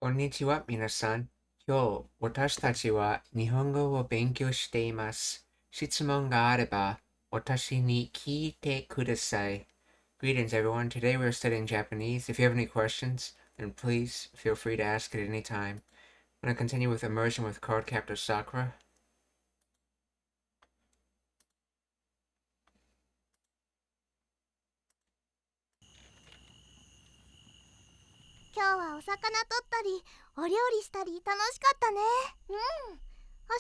こんにちは、皆さん。今日、私たちは日本語を勉強しています。質問があれば、私に聞いてください。Greetings, everyone. Today we are studying Japanese. If you have any questions, then please feel free to ask at any time. I'm going to continue with Immersion with Card Captor Sakura. 今日はお魚取ったりお料理したり楽しかったね。明日は何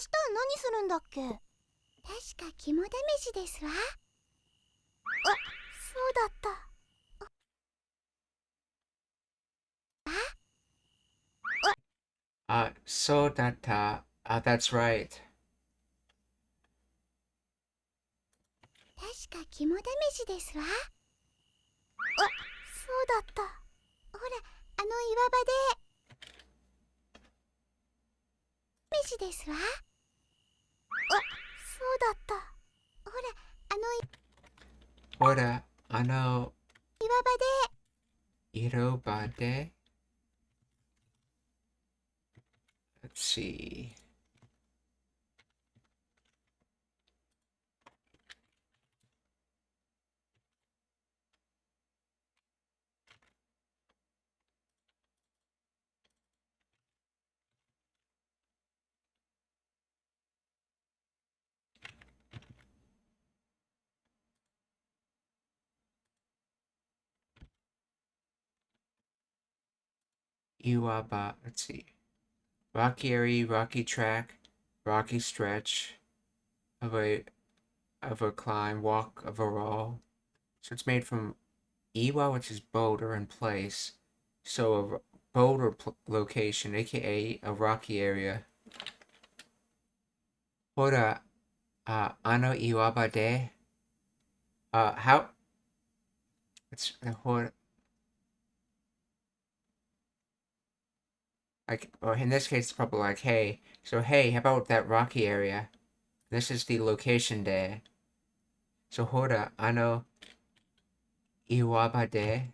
するんだっけ。確か肝試しですわ。そうだった。そうだった。That's right. 確か肝試しですわ。そうだった。ほら、岩場で飯ですわ。そうだった。ほら、岩場で広場で Let's see. 岩場 Let's see. Rocky area, rocky track, rocky stretch of a climb, walk of a roll. So it's made from iwa, which is boulder in place. So a boulder location, aka a rocky area. Hora, ano iwaba de. How? It's hora. Like, or in this case, it's probably like, hey. So hey, how about that rocky area? This is the location there. So hora, ano iwaba de.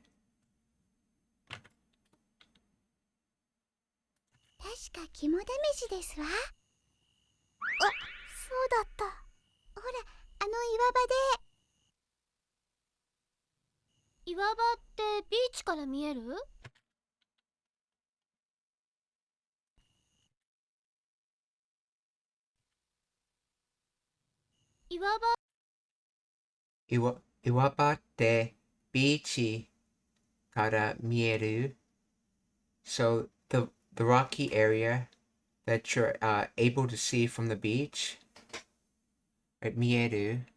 確か肝試しですわ。そうだった。ほら、岩場で。岩場ってビーチから見える？岩場。Iwaba de bichi kara mieru. So the rocky area that you're able to see from the beach, right? Mieru.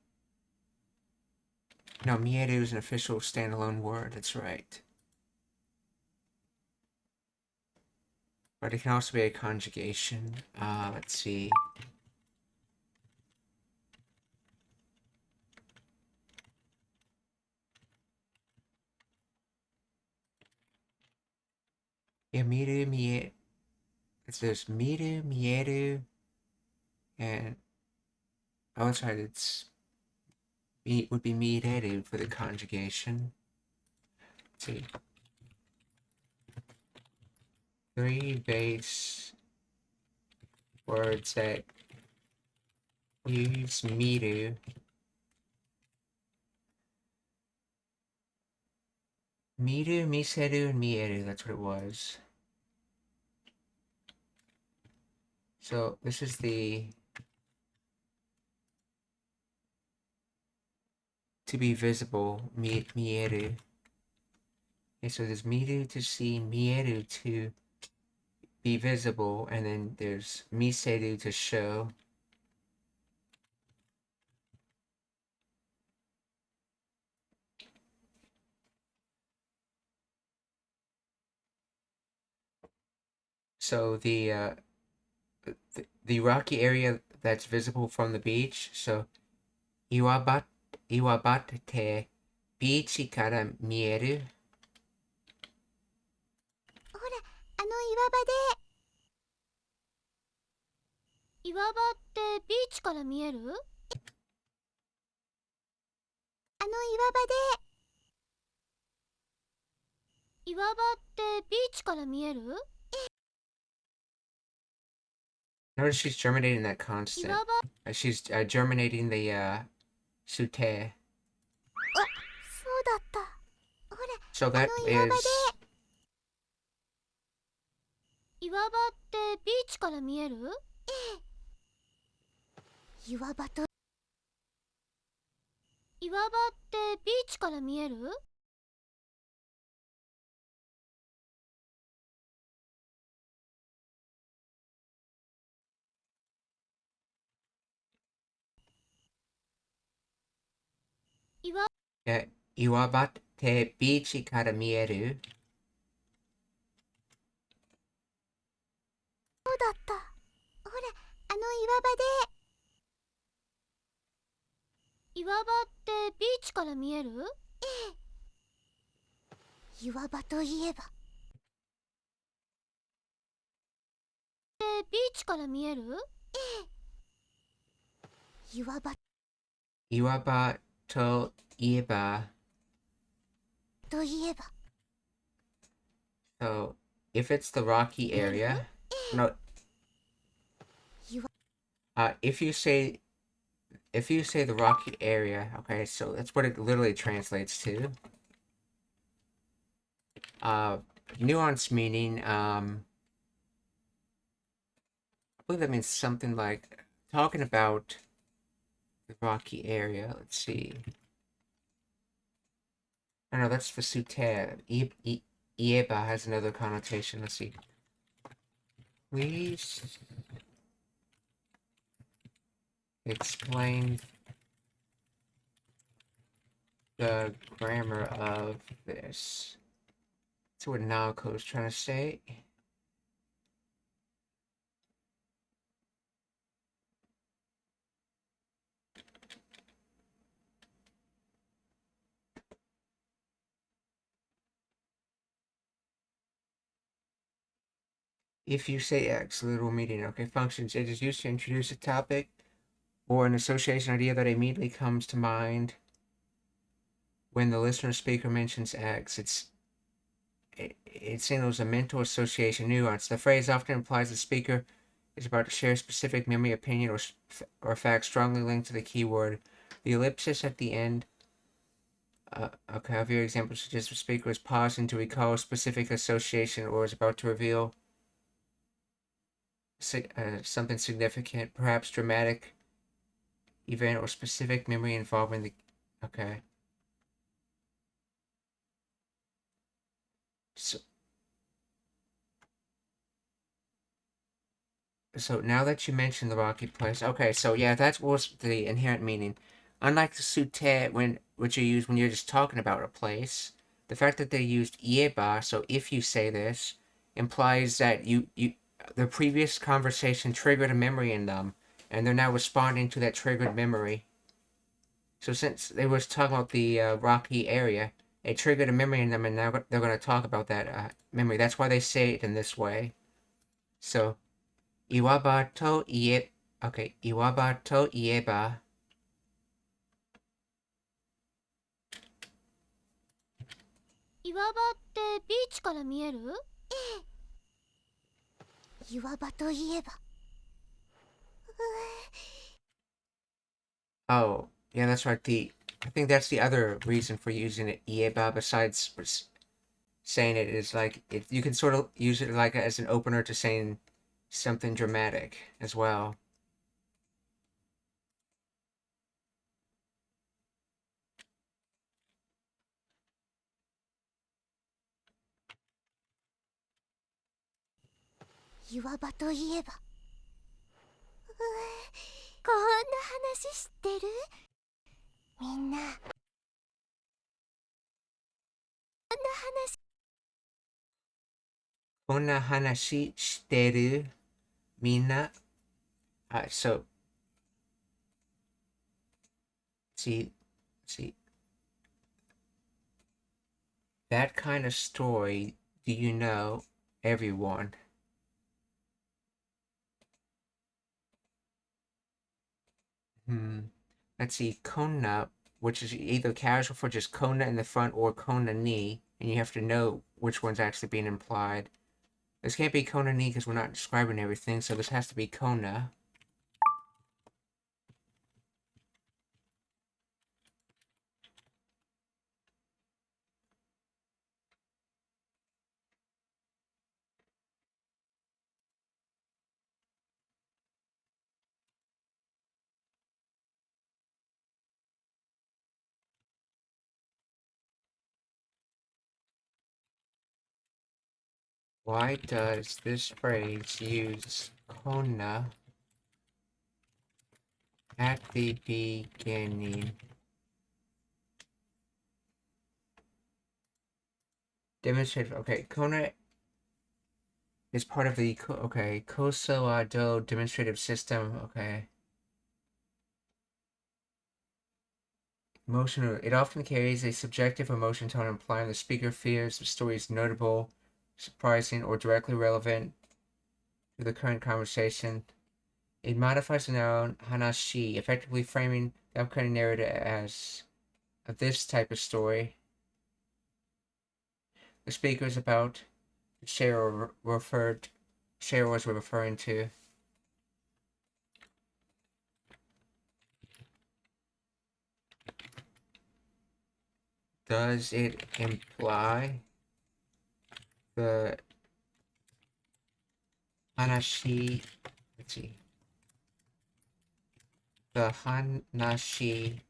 No, mieru is an official standalone word. That's right. But it can also be a conjugation. Let's see. Yeah, miru, mieru. There's miru, mieru, and outside it's would be mireru for the conjugation. Let's see. 3 base words that use miru. Miru, miseru, and mieru, that's what it was. So this is the to be visible, mieru. Okay, so there's miru to see, mieru to be visible, and then there's miseru to show. So the rocky area that's visible from the beach. So iwabate bichi kara mieru. ほら、岩場で。岩場ってビーチから見える？岩場で。岩場ってビーチから見える？ Notice she's germinating that constant. 岩場 She's germinating the sute. そうだった。ほら、 So that 岩場 is で。岩場ってビーチから見える？ええ。岩場と岩場ってビーチから見える？岩 岩場ってビーチから見える。そうだった。ほら、岩場で。岩場ってビーチから見える？ええ。岩場といえば。ビーチから見える？ええ。岩場岩場といえば。といえば。So if it's the rocky area, no. 岩 If you say the rocky area, okay, so that's what it literally translates to. Nuance meaning, I believe that means something like talking about the rocky area. Let's see. Oh, no, that's for sute. Ieba has another connotation. Let's see. Please explain the grammar of this. That's what Naoko is trying to say. If you say X, literal meaning, okay, functions, it is used to introduce a topic or an association idea that immediately comes to mind when the listener speaker mentions X. It's in those a mental association nuance. The phrase often implies the speaker is about to share a specific memory, opinion, or fact strongly linked to the keyword. The ellipsis at the end okay, of your example suggests the speaker is pausing to recall a specific association or is about to reveal something significant, perhaps dramatic event or specific memory involving the. Okay. So now that you mentioned the rocky place, okay, so yeah, that was the inherent meaning. Unlike the sute, which you use when you're just talking about a place, the fact that they used ieba, so if you say this, implies that the previous conversation triggered a memory in them, and they're now responding to that triggered memory. So since they was talking about the rocky area, it triggered a memory in them, and now they're going to talk about that memory. That's why they say it in this way. So, Iwaba to ie... Okay, Iwaba to ieba. Iwaba ってビーチから見える？ええ。岩場といえば。Oh, yeah, that's right. I think that's the other reason for using it, ieba, besides saying it is like, you can sort of use it like as an opener to saying something dramatic as well. Iwaba といえば。こんな話知ってる？みんな。こんな話。こんな話してるみんな. So, see, that kind of story, do you know, everyone? Let's see, konna, which is either casual for just konna in the front or konna ni, and you have to know which one's actually being implied. This can't be Kona ni because we're not describing everything, so this has to be Kona. Why does this phrase use Kona at the beginning? Demonstrative. Okay, Kona is part of the Koso Do demonstrative system. Okay. Emotional. It often carries a subjective emotion tone, implying the speaker fears the story is notable, surprising, or directly relevant to the current conversation. It modifies the noun hanashi, effectively framing the upcoming narrative as this type of story. The speaker is about Cheryl was referring to. Does it imply the hanashi? Let's see. The hanashi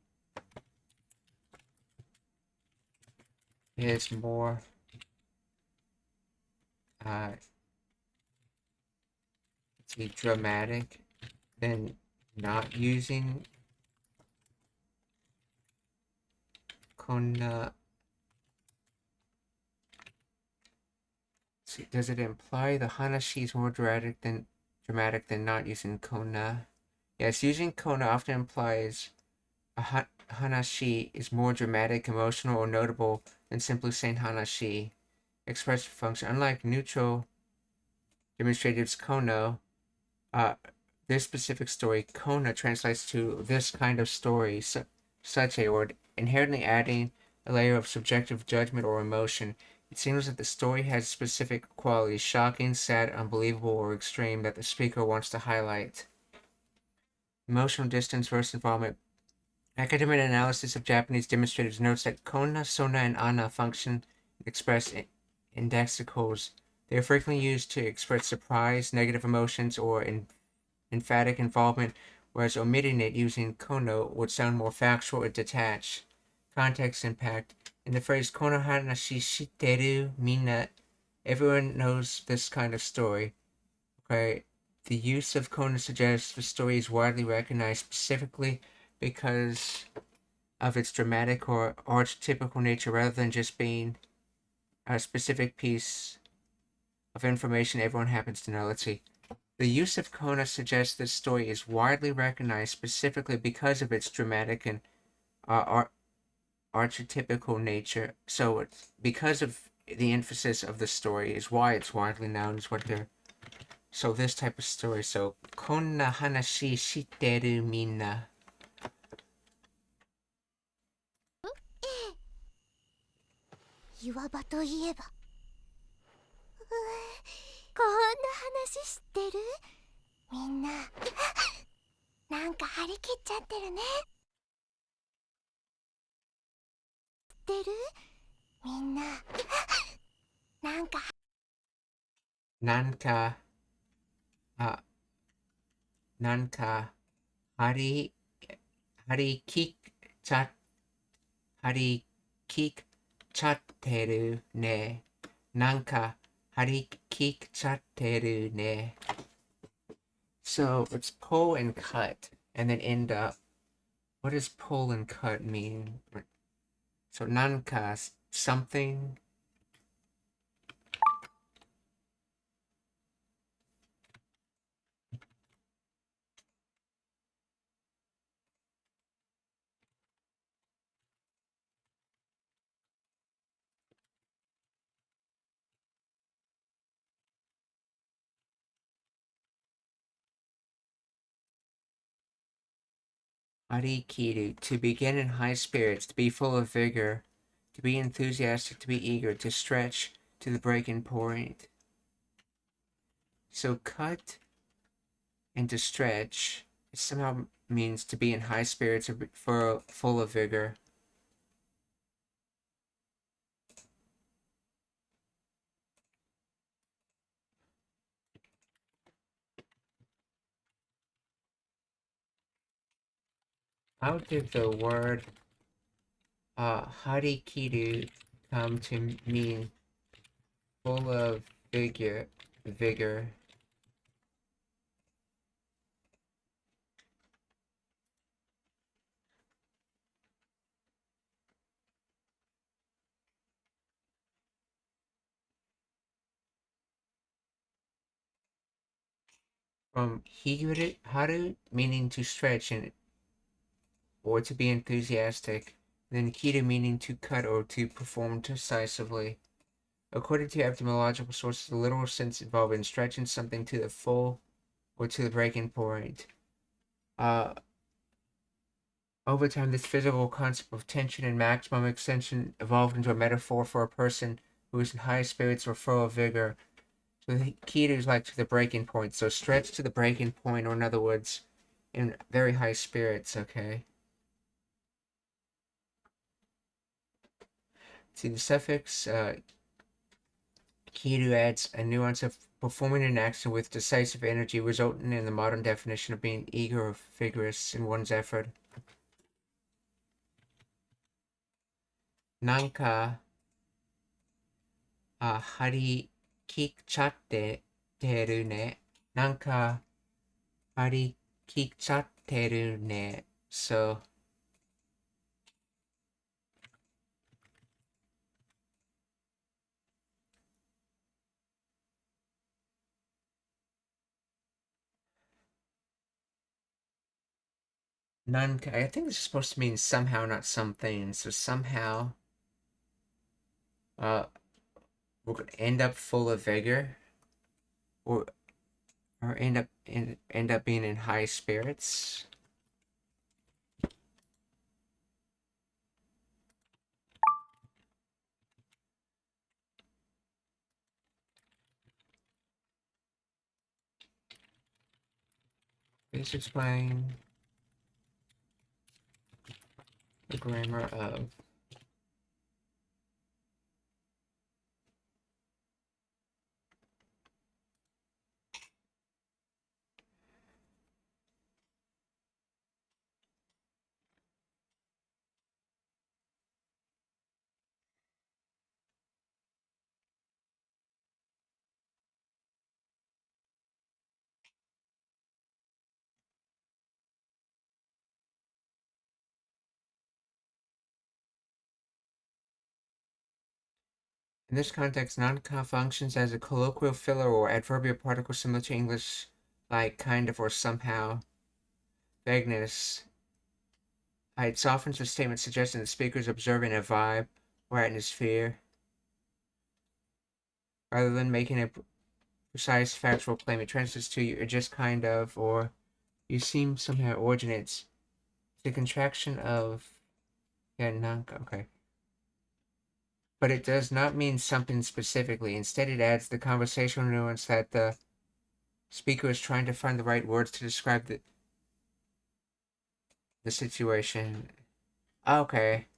is more dramatic than not using Kona. See, does it imply the hanashi is more dramatic than not using Kona? Yes, using Kona often implies a hanashi is more dramatic, emotional, or notable than simply saying hanashi. Expressive function. Unlike neutral demonstratives Kono, this specific story, Kona, translates to this kind of story, such a word, inherently adding a layer of subjective judgment or emotion. It seems that the story has specific qualities, shocking, sad, unbelievable, or extreme, that the speaker wants to highlight. Emotional distance versus involvement. Academic analysis of Japanese demonstratives notes that Kona, Sona, and Ana function express indexicals. They are frequently used to express surprise, negative emotions, or emphatic involvement, whereas omitting it using Kono would sound more factual or detached. Context impact. In the phrase Kono hanashi shiteru minna, everyone knows this kind of story. Okay, the use of Kono suggests the story is widely recognized specifically because of its dramatic or archetypical nature rather than just being a specific piece of information everyone happens to know. Let's see. The use of Kona suggests this story is widely recognized specifically because of its dramatic and archetypical nature. So it's because of the emphasis of the story is why it's widely known as what they're. So this type of story. So Konna hanashi shiteru minna. 岩場といえばこんな話知ってる？みんななんか張り切っちゃってるね。知ってる？みんななんかなんか張り切っちゃ張り切っちゃってるね。なんか張り切っちゃってるね。So it's pull and cut, and then end up. What does pull and cut mean? So nanka, something. Arikiru, to begin in high spirits, to be full of vigor, to be enthusiastic, to be eager, to stretch to the breaking point. So cut and to stretch, it somehow means to be in high spirits or full of vigor. How did the word harikiru come to mean full of vigor? From haru meaning to stretch and or to be enthusiastic, and then kiru meaning to cut or to perform decisively. According to etymological sources, the literal sense involved in stretching something to the full or to the breaking point. Over time, this physical concept of tension and maximum extension evolved into a metaphor for a person who is in high spirits or full of vigor. So the kiru is like to the breaking point. So stretch to the breaking point, or in other words, in very high spirits, okay? See, the suffix kiru adds a nuance of performing an action with decisive energy, resulting in the modern definition of being eager or vigorous in one's effort. Nanka hari kikchatte teru ne. Nanka hari kikchatte ne. So nanka, I think this is supposed to mean somehow, not something. So somehow we're gonna end up full of vigor, or end up being in high spirits. Please explain the grammar of In this context, non-conf functions as a colloquial filler or adverbial particle similar to English like kind of or somehow. Vagueness. It softens the statement suggesting the speaker is observing a vibe or atmosphere rather than making a precise factual claim. It translates to you're just kind of, or you seem somehow originates. The contraction of okay. But it does not mean something specifically. Instead, it adds the conversational nuance that the speaker is trying to find the right words to describe the situation. Okay.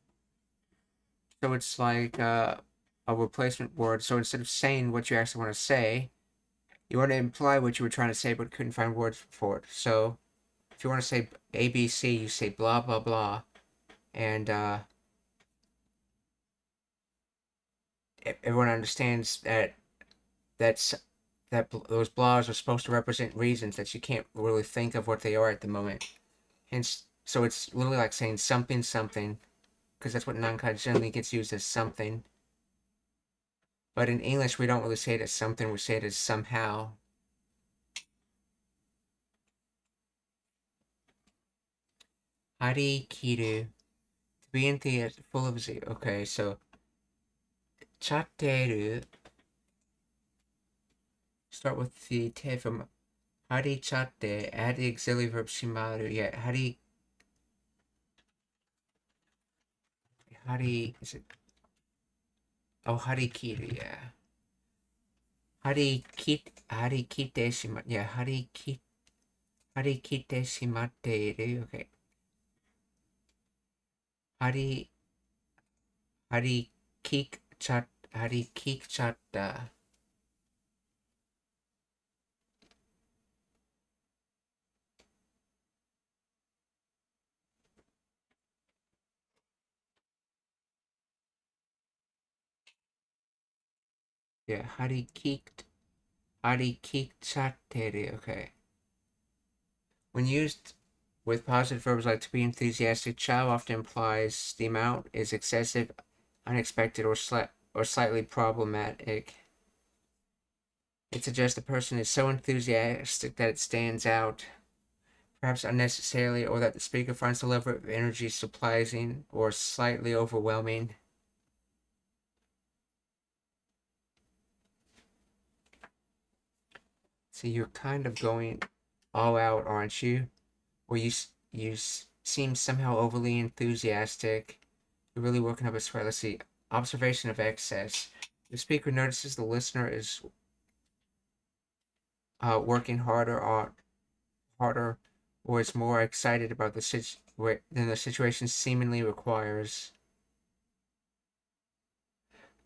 So it's like a replacement word. So instead of saying what you actually want to say, you want to imply what you were trying to say but couldn't find words for it. So if you want to say ABC, you say blah blah blah. And everyone understands that those blahs are supposed to represent reasons that you can't really think of what they are at the moment. Hence, so it's literally like saying something something, because that's what non-kai generally gets used as something. But in English, we don't really say it as something, we say it as somehow. Hari kiru. To be in the full of z. Okay, so chatteru. Start with the te from hari chatte. Add the auxiliary verb shimaru. Yeah, hari. Hari. Is it? Oh, hari kiru, yeah. 張り切ってしまっている。Okay. 張り切っちゃった。Yeah, 張り切っちゃってる. Okay. When used with positive verbs like to be enthusiastic, chow often implies the amount is excessive, unexpected, or slightly problematic. It suggests the person is so enthusiastic that it stands out, perhaps unnecessarily, or that the speaker finds the level of energy surprising or slightly overwhelming. So you're kind of going all out, aren't you? Or you seem somehow overly enthusiastic. You're really working up a sweat. Let's see. Observation of excess. The speaker notices the listener is working harder or is more excited about than the situation seemingly requires.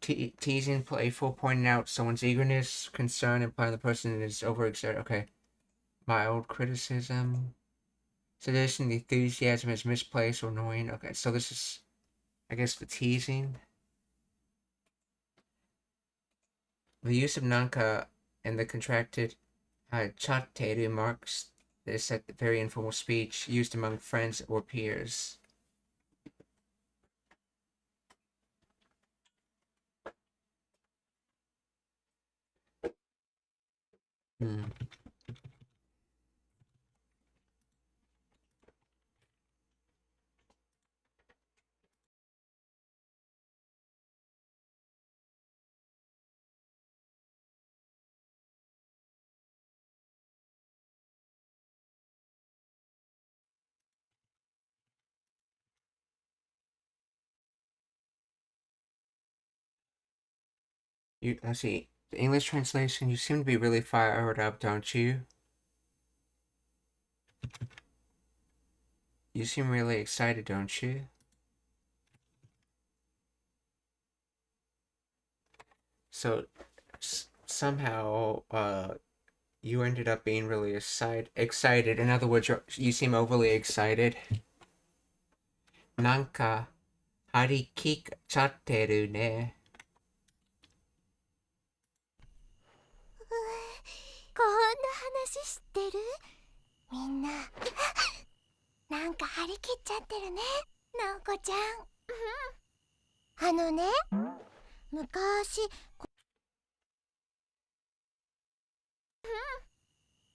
Teasing, playful, pointing out someone's eagerness, concern, implying the person is overexerted. Okay. Mild criticism. Suggesting the enthusiasm is misplaced or annoying. Okay, so this is, I guess, the teasing. The use of nanka and the contracted chatteru marks this at very informal speech used among friends or peers. Hmm. Let's see. The English translation, you seem to be really fired up, don't you? You seem really excited, don't you? So, somehow, you ended up being really excited. In other words, you seem overly excited. なんか、張り切っちゃってるね。こんな話知ってる？みんななんか張り切っちゃってるね、なおこちゃん。昔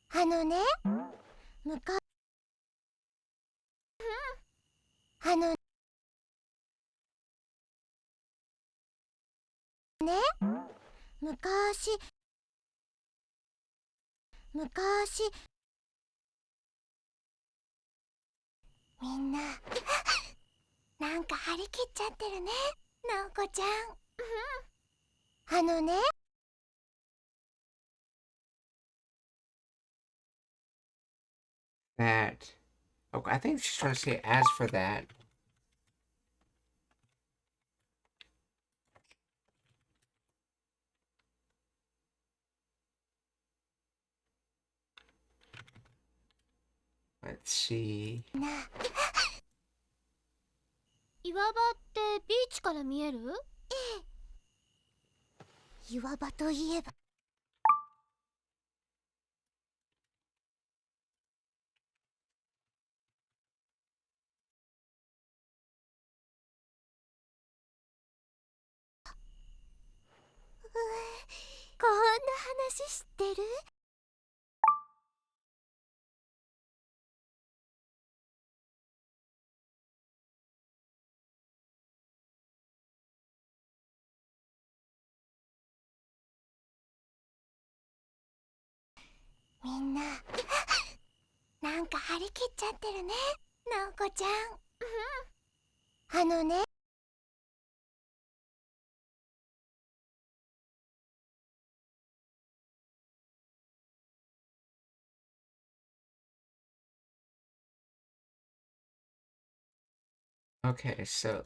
あのね昔あのね昔みんななんか張り切っちゃってるね、なおこちゃん。That. Oh, I think she's trying to say as for that. Let's see. 岩場ってビーチから見える？ええ。岩場といえばこんな話知ってる？みんななんか張り切っちゃってるね、なおこちゃん。Okay, so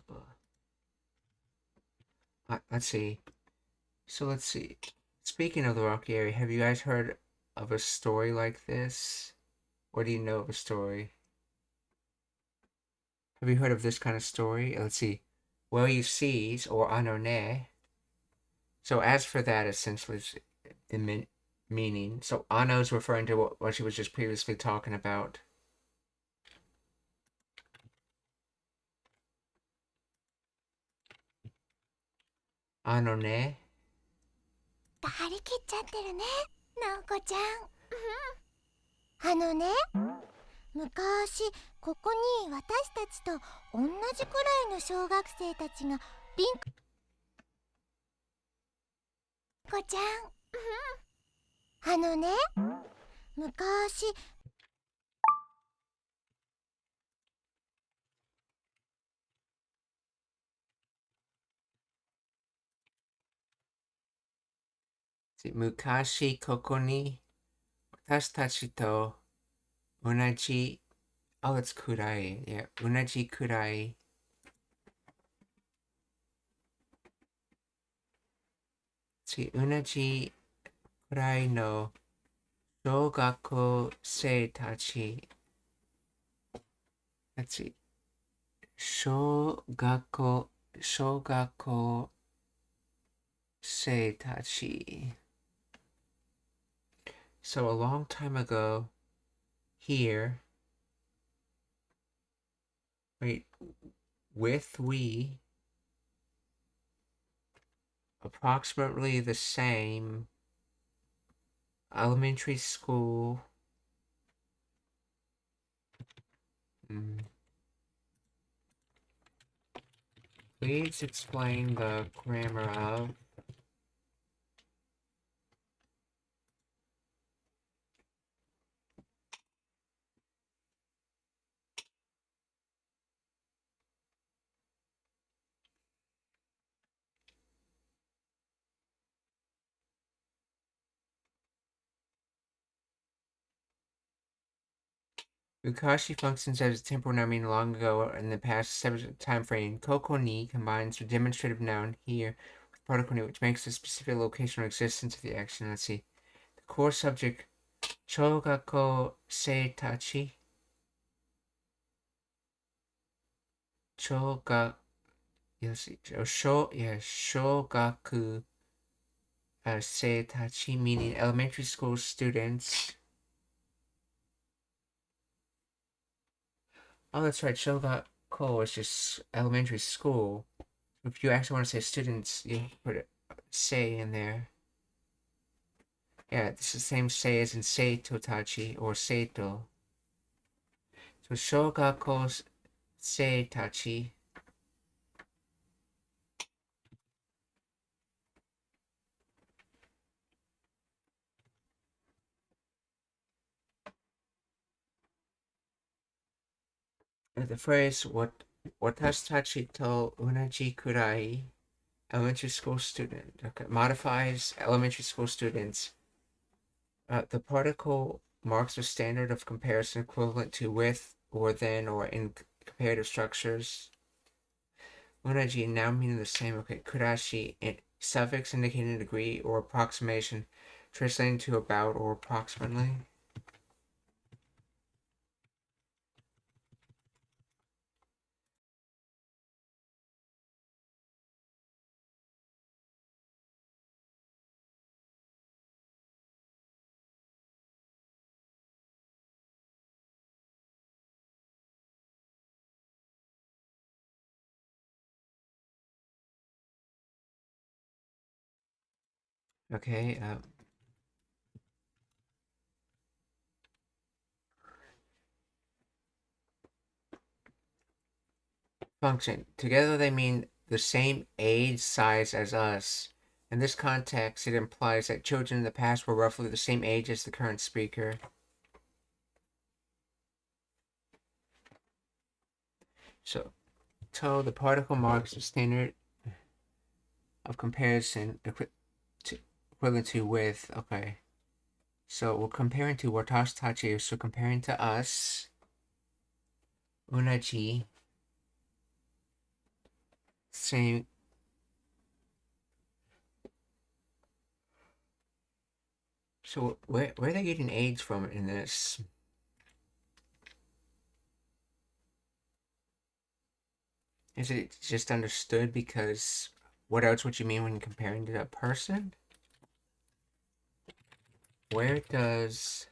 let's see. So let's see. Speaking of the Rocky area, have you guys heard of a story like this? Or do you know of a story? Have you heard of this kind of story? Let's see. Well, you see, or anone. So as for that, essentially, the meaning. So ano is referring to what she was just previously talking about. Anone. 張り切っちゃってるね、なおこちゃん。昔ここに私たちと同じくらいの小学生たちがリンコちゃん。昔昔ここに私たちと同じ、let's くらい。Yeah, 同じくらい。同じくらいの小学生たち。let's see. 小学生たち。So a long time ago, here, wait, with we, approximately the same elementary school. Please explain the grammar of. Ukashi functions as a temporal noun meaning long ago or in the past time frame. Koko ni combines with demonstrative noun here with particle ni, which makes the specific location or existence of the action. Let's see. The core subject, Chogako Seitachi. Shogaku, Seitachi, meaning elementary school students. Oh, that's right. Shogako is just elementary school. If you actually want to say students, you put it say in there. Yeah, it's the same say as in Seito Tachi or Seito. So Shogako Seitachi. The phrase Watashi to unaji kurai, elementary school student, okay, modifies elementary school students. The particle marks a standard of comparison equivalent to with or than or in comparative structures. Unaji now meaning the same. Okay, kurashi, suffix indicating degree or approximation, translating to about or approximately. Okay, function. Together they mean the same age size as us. In this context, it implies that children in the past were roughly the same age as the current speaker. So, the particle marks the standard of comparison equivalent to with. Okay. So we're comparing to watashi tachi, so comparing to us. Unaji same. So where are they getting age from in this? Is it just understood because what else would you mean when comparing to a person? Where does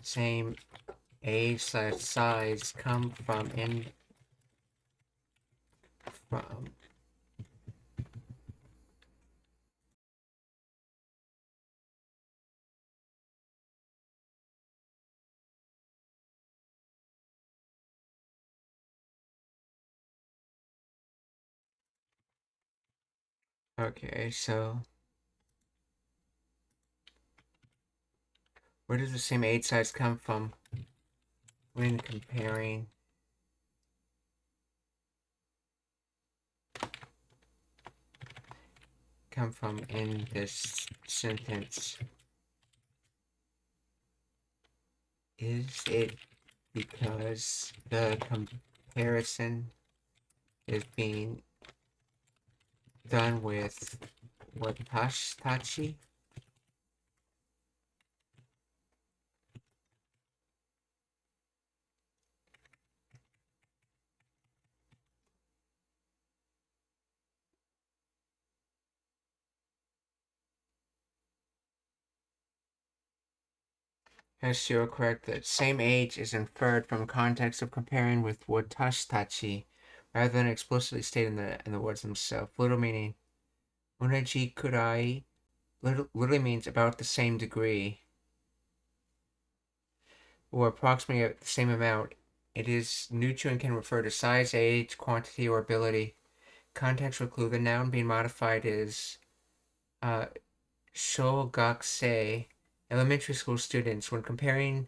same age slash size come from from? Okay, so where does the same age size come from when comparing in this sentence? Is it because the comparison is being done with watashi? Yes, you are correct. The same age is inferred from context of comparing with watashi rather than explicitly stated in the words themselves. Literal meaning, unaji kurai literally means about the same degree or approximately the same amount. It is neutral and can refer to size, age, quantity, or ability. Context will include the noun being modified is shogakusei, elementary school students. When comparing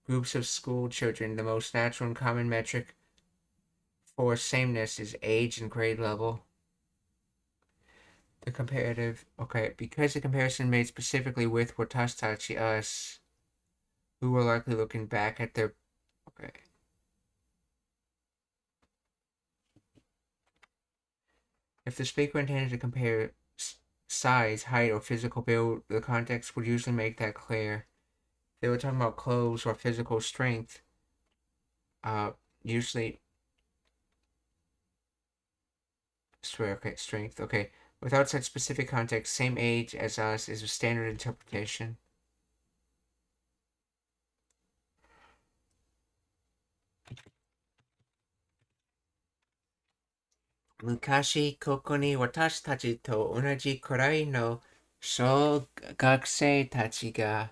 groups of school children, the most natural and common metric for sameness is age and grade level. The comparative, okay, because the comparison made specifically with watashi, us, who were likely looking back at their, okay. If the speaker intended to compare size, height, or physical build, the context would usually make that clear. If they were talking about clothes or physical strength, usually, strength, okay. Without such specific context, same age as us is a standard interpretation. Mukashi koko ni watashi tachi to onaji kurai no shogakusei tachi ga.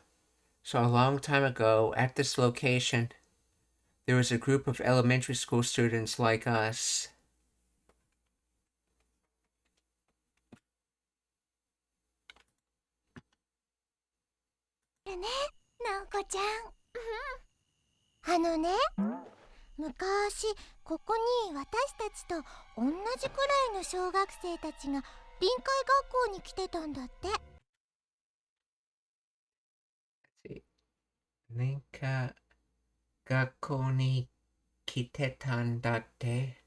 So a long time ago, at this location, there was a group of elementary school students like us. ね、なおこちゃん。昔ここに私たちと同じくらいの小学生たちが臨海学校に来てたんだって。臨海学校に来てたんだって。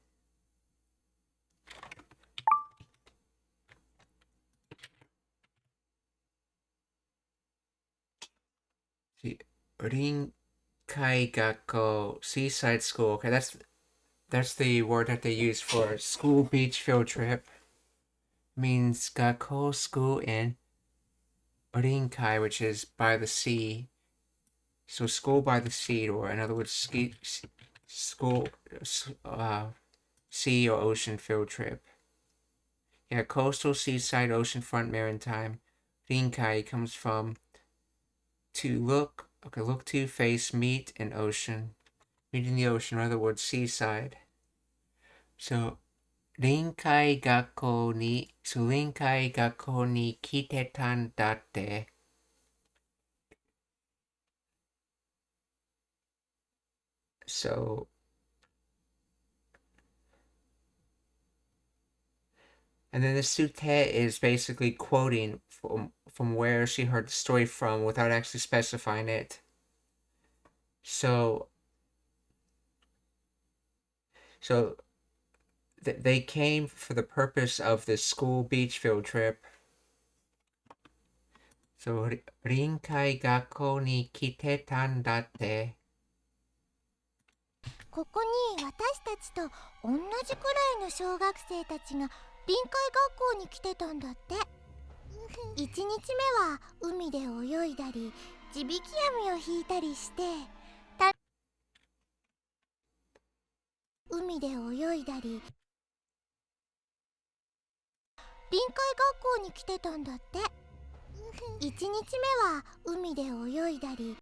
臨海学校 seaside school. Okay, that's the word that they use for school beach field trip. It means gakko, school, in rinkai, which is by the sea. So school by the sea, or in other words, school, sea or ocean field trip. Yeah, coastal, seaside, oceanfront, maritime. Rinkai comes from to look, okay, look to, face, meet, and ocean. Meeting the ocean, in other words, seaside. So, 臨海学校に来てたんだって。So, and then the sute is basically quoting from where she heard the story from without actually specifying it. So they came for the purpose of this school beach field trip. So, 臨海学校に来てたんだって。ここに私たちと同じくらいの小学生たちが臨海学校に来てたんだって。1日目は海で泳いだり地引き網を引いたりして、海で泳いだり臨海学校に来てたんだって。1日目は海で泳いだり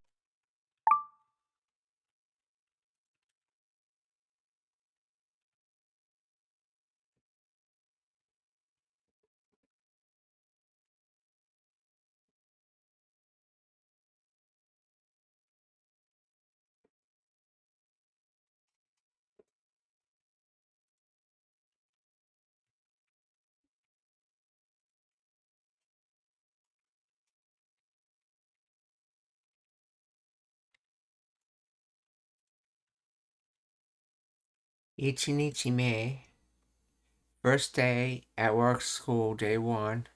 1日目 First day at work school, day 1.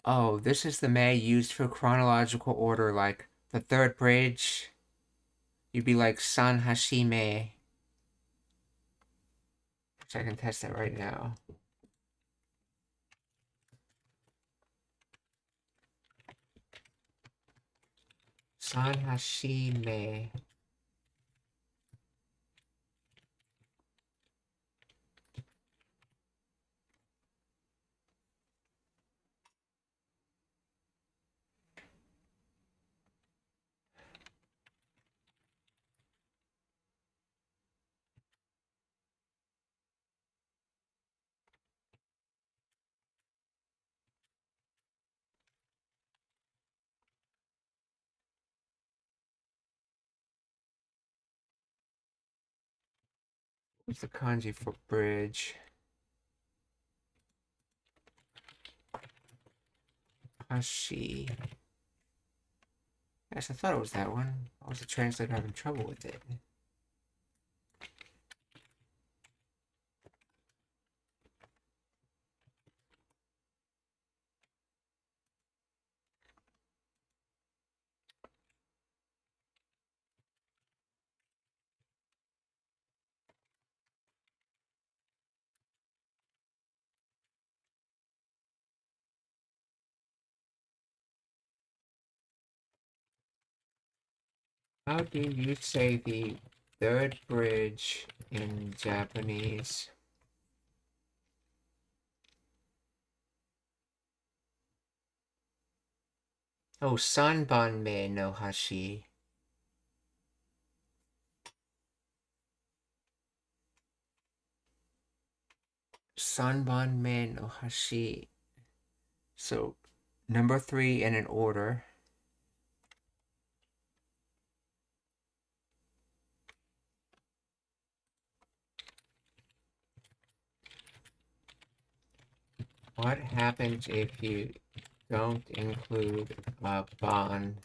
Oh, this is the May used for chronological order, like the third bridge. You'd be like San Hashime. So I can test that right now. San Hashime. What's the kanji for bridge? Hashi. Yes, I thought it was that one. I was the translator having trouble with it. How do you say the third bridge in Japanese? Oh, Sanbanme no Hashi. Sanbanme no Hashi. So, number 3 in an order. What happens if you don't include a bond?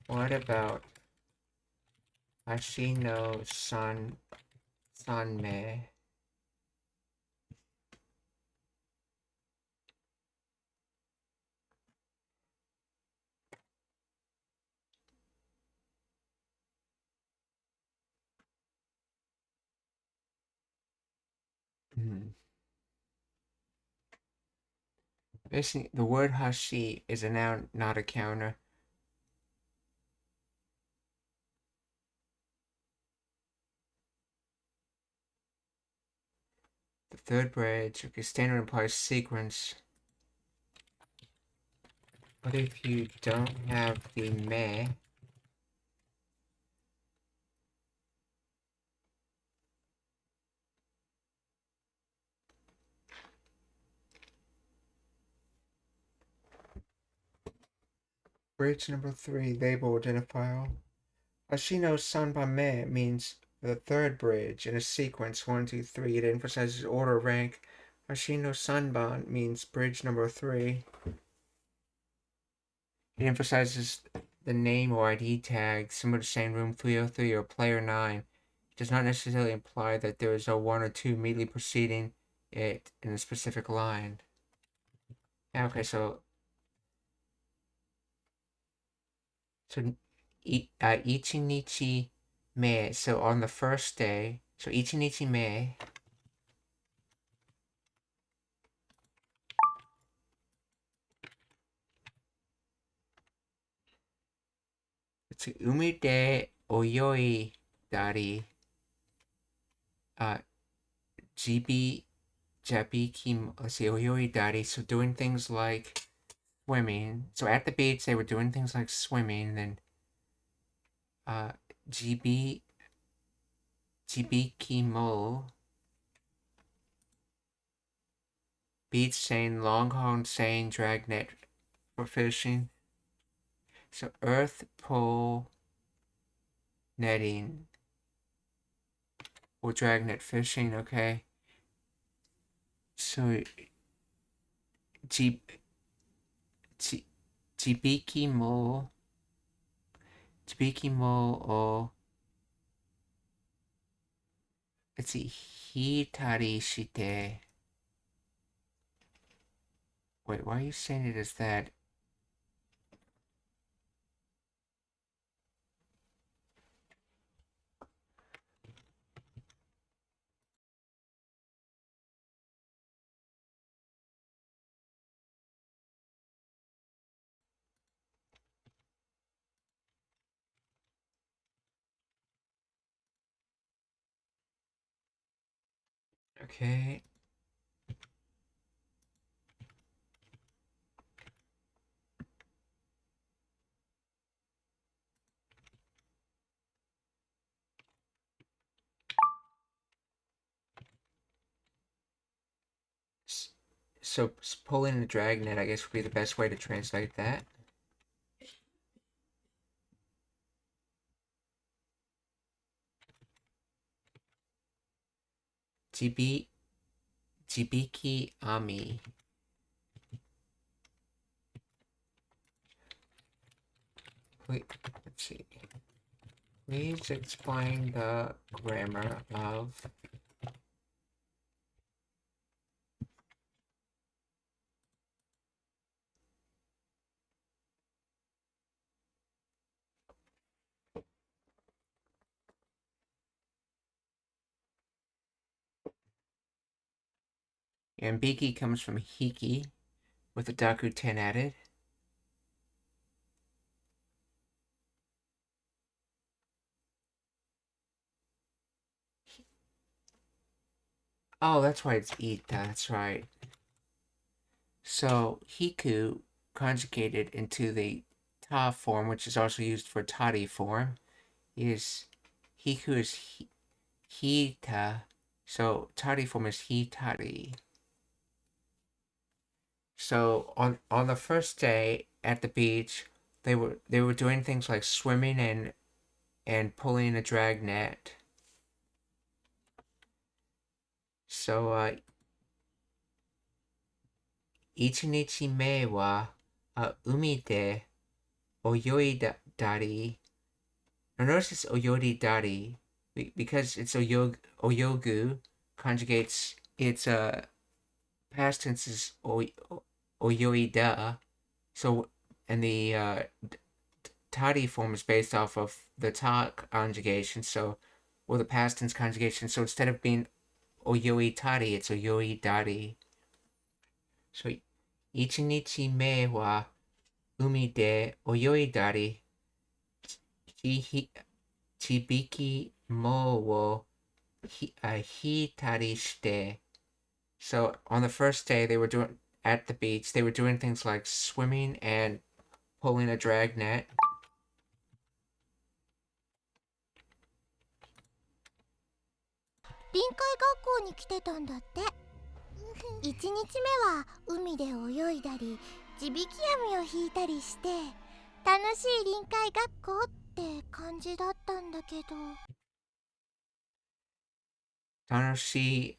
What about Ashino Sanme? Basically, the word hashi is a noun, not a counter. The third bridge, okay, standard implies sequence. What if you don't have the me? Bridge number 3, label identifier. Ashino Sanba Me means the third bridge in a sequence 1, 2, 3. It emphasizes order rank. Ashino Sanban means bridge number 3. It emphasizes the name or ID tag, similar to saying room 303 or player 9. It does not necessarily imply that there is a 1 or 2 immediately preceding it in a specific line. Okay, so Ichinichi me. So on the first day, so Ichinichi me. It's umi de oyoi dari. GB Jabiki, let's see, oyoi dari. So doing things like swimming. So at the beach, they were doing things like swimming. Then GB Jibiki mo. Beach seine, longhorn seine, dragnet for fishing. So earth pole netting or dragnet fishing, okay. So Jibiki mo o, let's see, hitari shite. Wait, why are you saying it as that? Okay. So pulling the dragnet, I guess, would be the best way to translate that. Jibiki ami. Wait, let's see. Please explain the grammar of and Biki comes from Hiki with a Daku 10 added. Oh, that's why it's Ita, that's right. So Hiku conjugated into the Ta form, which is also used for Tari form, is Hiku is Hita. So Tari form is Hitari. So on the first day at the beach, they were doing things like swimming and pulling a drag net. So ichinichi me wa umi de oyoidari. Now notice it's oyoidari because it's oyogu conjugates its past tense is oyoida. So and the tari form is based off of the ta conjugation, so or the past tense conjugation. So instead of being oyoi tari, it's oyoi dari. So ichinichi me wa umi de oyoi dari. Chibiki mo wo hitari shite. So on the first day, they were doing at the beach. They were doing things like swimming and pulling a dragnet. Rinkai 学校に来てたんだって。1日目は海で泳いだり地引き網を引いたりして楽しい臨海学校って感じだったんだけど。楽しい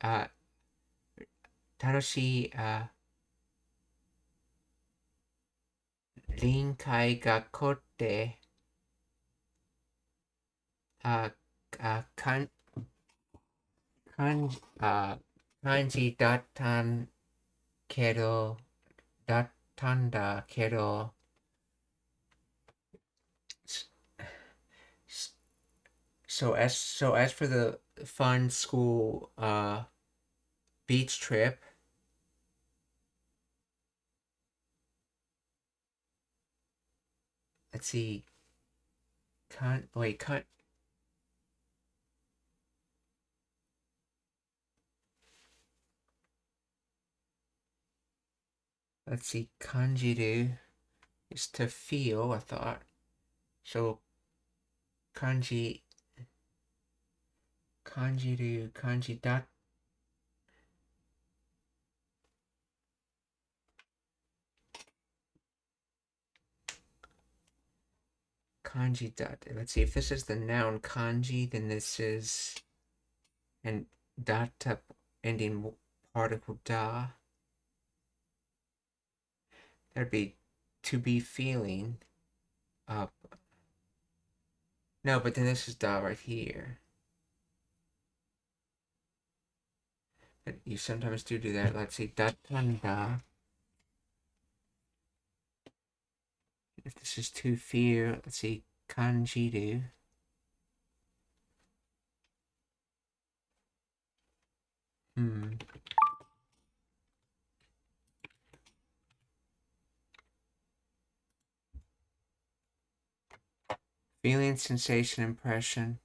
臨海学校って感じだったんだけど、so as for the fun school beach trip, let's see. Let's see. Kanjiru is to feel, I thought. So kanjiru, kanji dot. Kanji dot. Let's see if this is the noun kanji, then this is and dot ending particle da. That'd be to be feeling up. No, but then this is da right here. But you sometimes do that. Let's see, da tanda. If this is to feel, let's see, kanjiru. Feeling, sensation, impression.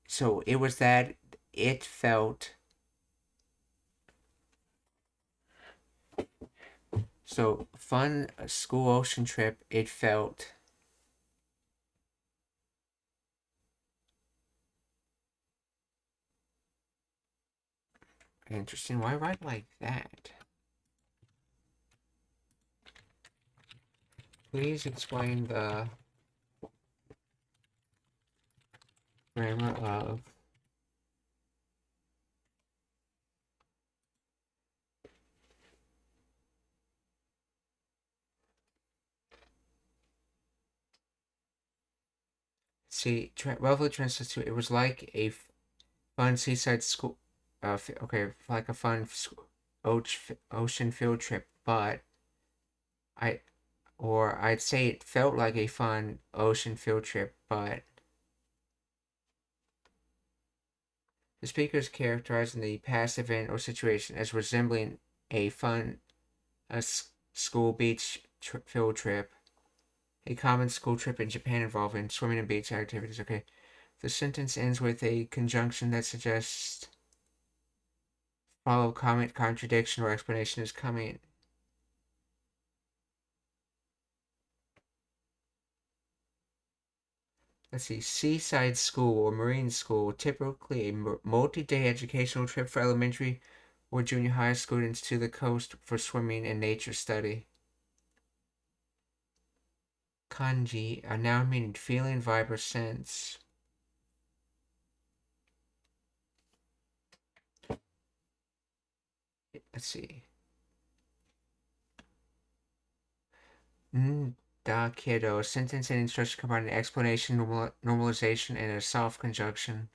So it was that it felt. So fun school ocean trip, it felt. Interesting. Why write like that? Please explain the grammar of see. Roughly translates to it was like a fun seaside school. Okay, like a fun ocean field trip, but I'd say it felt like a fun ocean field trip, but the speaker is characterizing the past event or situation as resembling a fun school beach field trip, a common school trip in Japan involving swimming and beach activities. Okay, the sentence ends with a conjunction that suggests follow comment, contradiction, or explanation is coming. Let's see, seaside school or marine school, typically a multi-day educational trip for elementary or junior high students to the coast for swimming and nature study. Kanji, a noun meaning feeling, vibe, or sense. Let's see. Da kiddo, sentence and instruction combine an explanation, normalization, and a soft conjunction.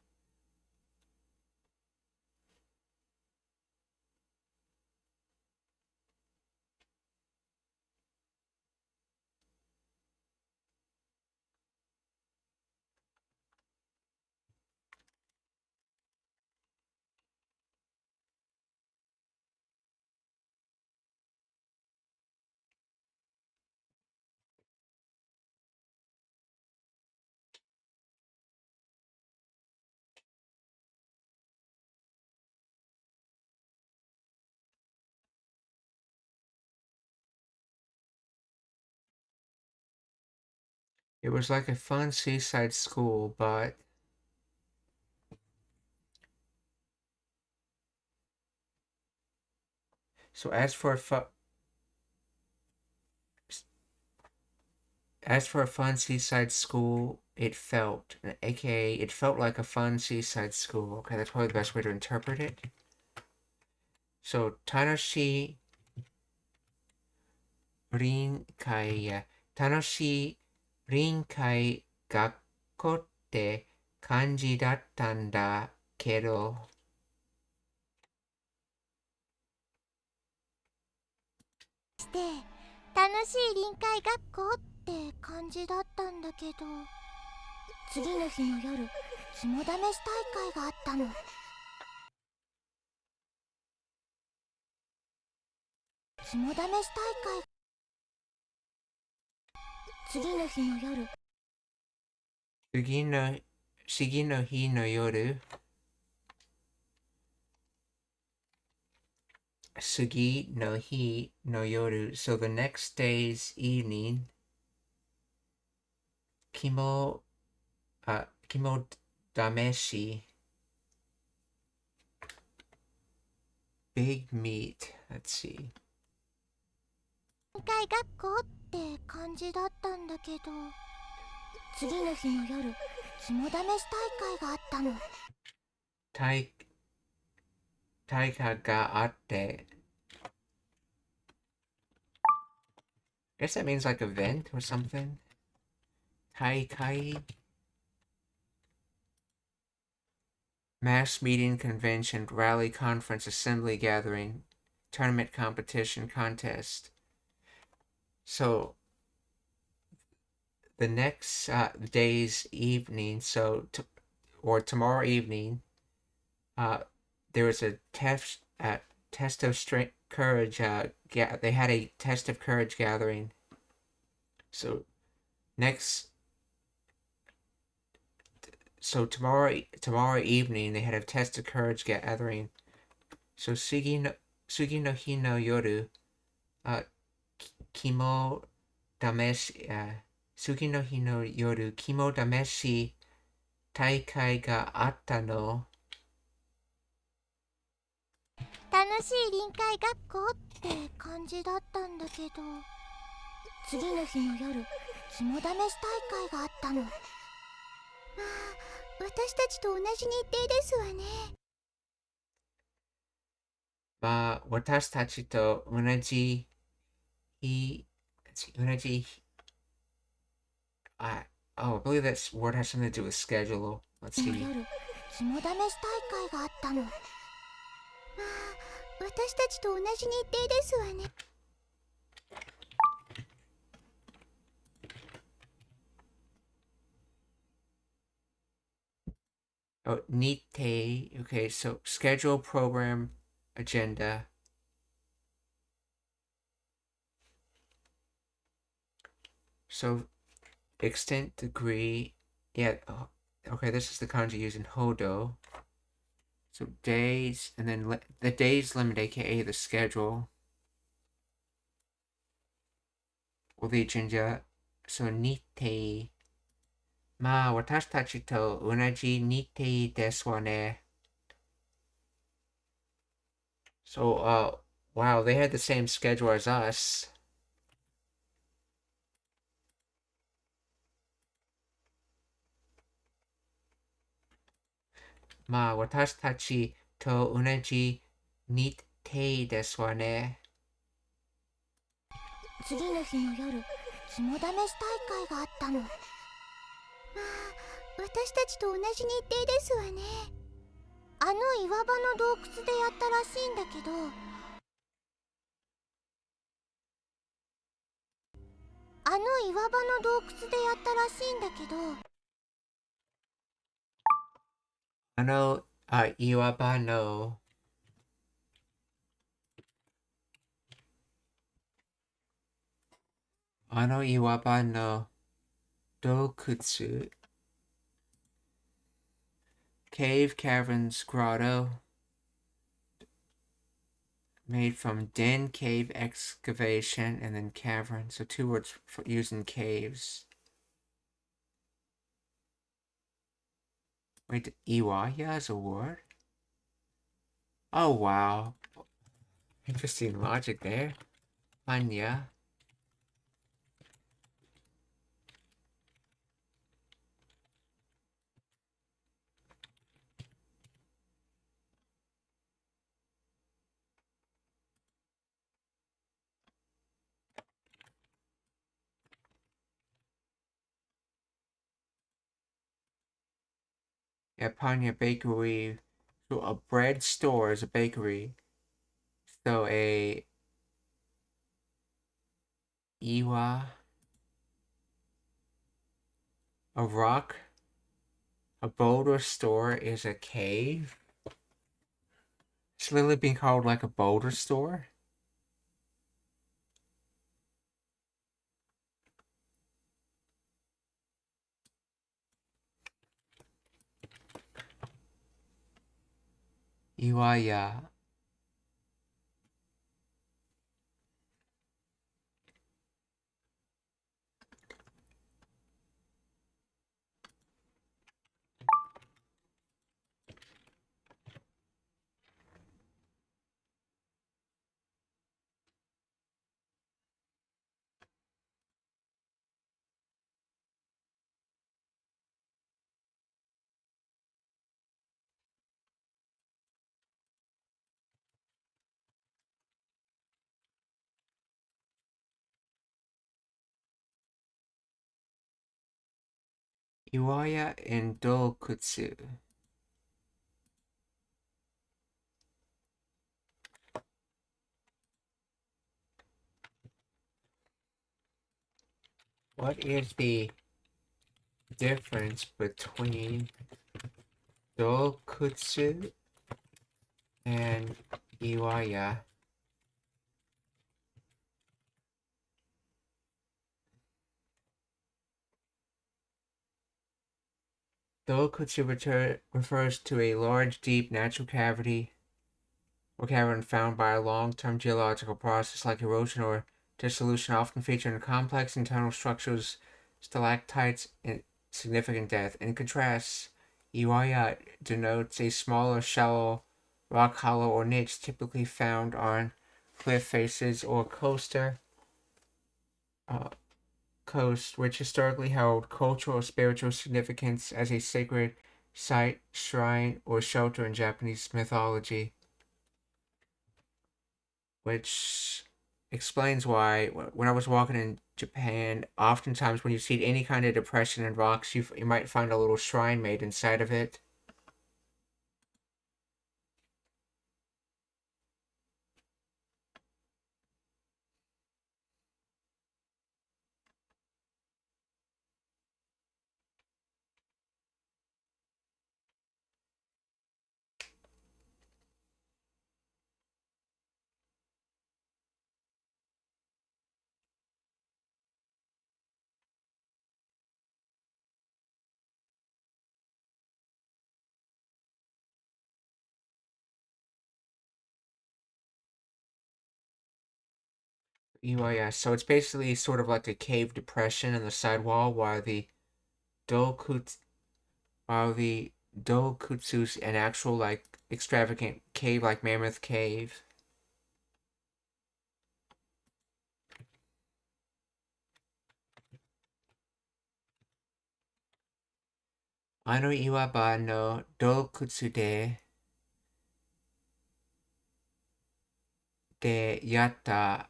It was like a fun seaside school, but so as for a fun seaside school, it felt, aka it felt like a fun seaside school. Okay, that's probably the best way to interpret it. So Tanoshi Rinkai, Tanoshi Rinkai Gakkoって感じだったんだけど、して楽しい臨海学校って感じだったんだけど、次の日の夜肝試し大会があったの。肝試し大会、次の日の夜、次の日の夜、次の日の夜、so the next day's evening, 肝試し big meet, let's see. 臨海学校って感じだったんだけど、次の日の夜肝試し大会があったの。大会があって、I guess that means like event or something. 大会 mass meeting, convention, rally, conference, assembly, gathering, tournament, competition, contest. So the next day's evening, or tomorrow evening, there was a test of courage. They had a test of courage gathering. So tomorrow evening they had a test of courage gathering. So sugi no hi no yoru, kimo dameshi, sugi no hi no yoru, kimo dameshi taikai ga atta no. 楽しい臨海学校って感じだったんだけど、次の日の夜肝試し大会があったの。まあ私たちと同じ日程ですわね。まあ私たちと同じ同じ I believe that word has something to do with schedule. Let's の see. 夜肝試し大会があったの。まあ私たちと同じ日程ですわね。Oh, Nite. Okay, so schedule, program, agenda. So extent, degree. Yeah. Okay, this is the kanji using Hodo. So days, and then the days limit, aka the schedule. Or the agenda. So Nite. まあ私たちと同じ日程ですわね。So, wow, they had the same schedule as us. まあ私たちと同じ日程ですわね。次の日の夜肝試し大会があったの。まあ私たちと同じ日程ですわね。あの岩場の洞窟でやったらしいんだけど、あの岩場の洞窟でやったらしいんだけど、岩場の岩場の洞窟 cave, caverns, grotto made from den, cave, excavation, and then cavern. So two words for using caves. Wait, Iwaya is a word? Oh, wow. Interesting logic there. Anya. Yeah, Panya Bakery. So a bread store is a bakery. So a Iwa. A rock. A boulder store is a cave. It's literally being called like a boulder store. Iwaya. Iwaya and Dokutsu. What is the difference between Dokutsu and Iwaya? Dokutsu refers to a large, deep natural cavity or cavern found by a long-term geological process like erosion or dissolution, often featuring complex internal structures, stalactites, and significant depth. In contrast, Iwaya denotes a smaller, shallow rock hollow or niche typically found on cliff faces or coast, which historically held cultural or spiritual significance as a sacred site, shrine, or shelter in Japanese mythology, which explains why when I was walking in Japan, oftentimes when you see any kind of depression in rocks, you might find a little shrine made inside of it. UIS. So it's basically sort of like a cave depression in the sidewall, Dokutsu, while the Dokutsu's an actual like extravagant cave, like Mammoth Cave. Ano iwaba no Dokutsu de yatta.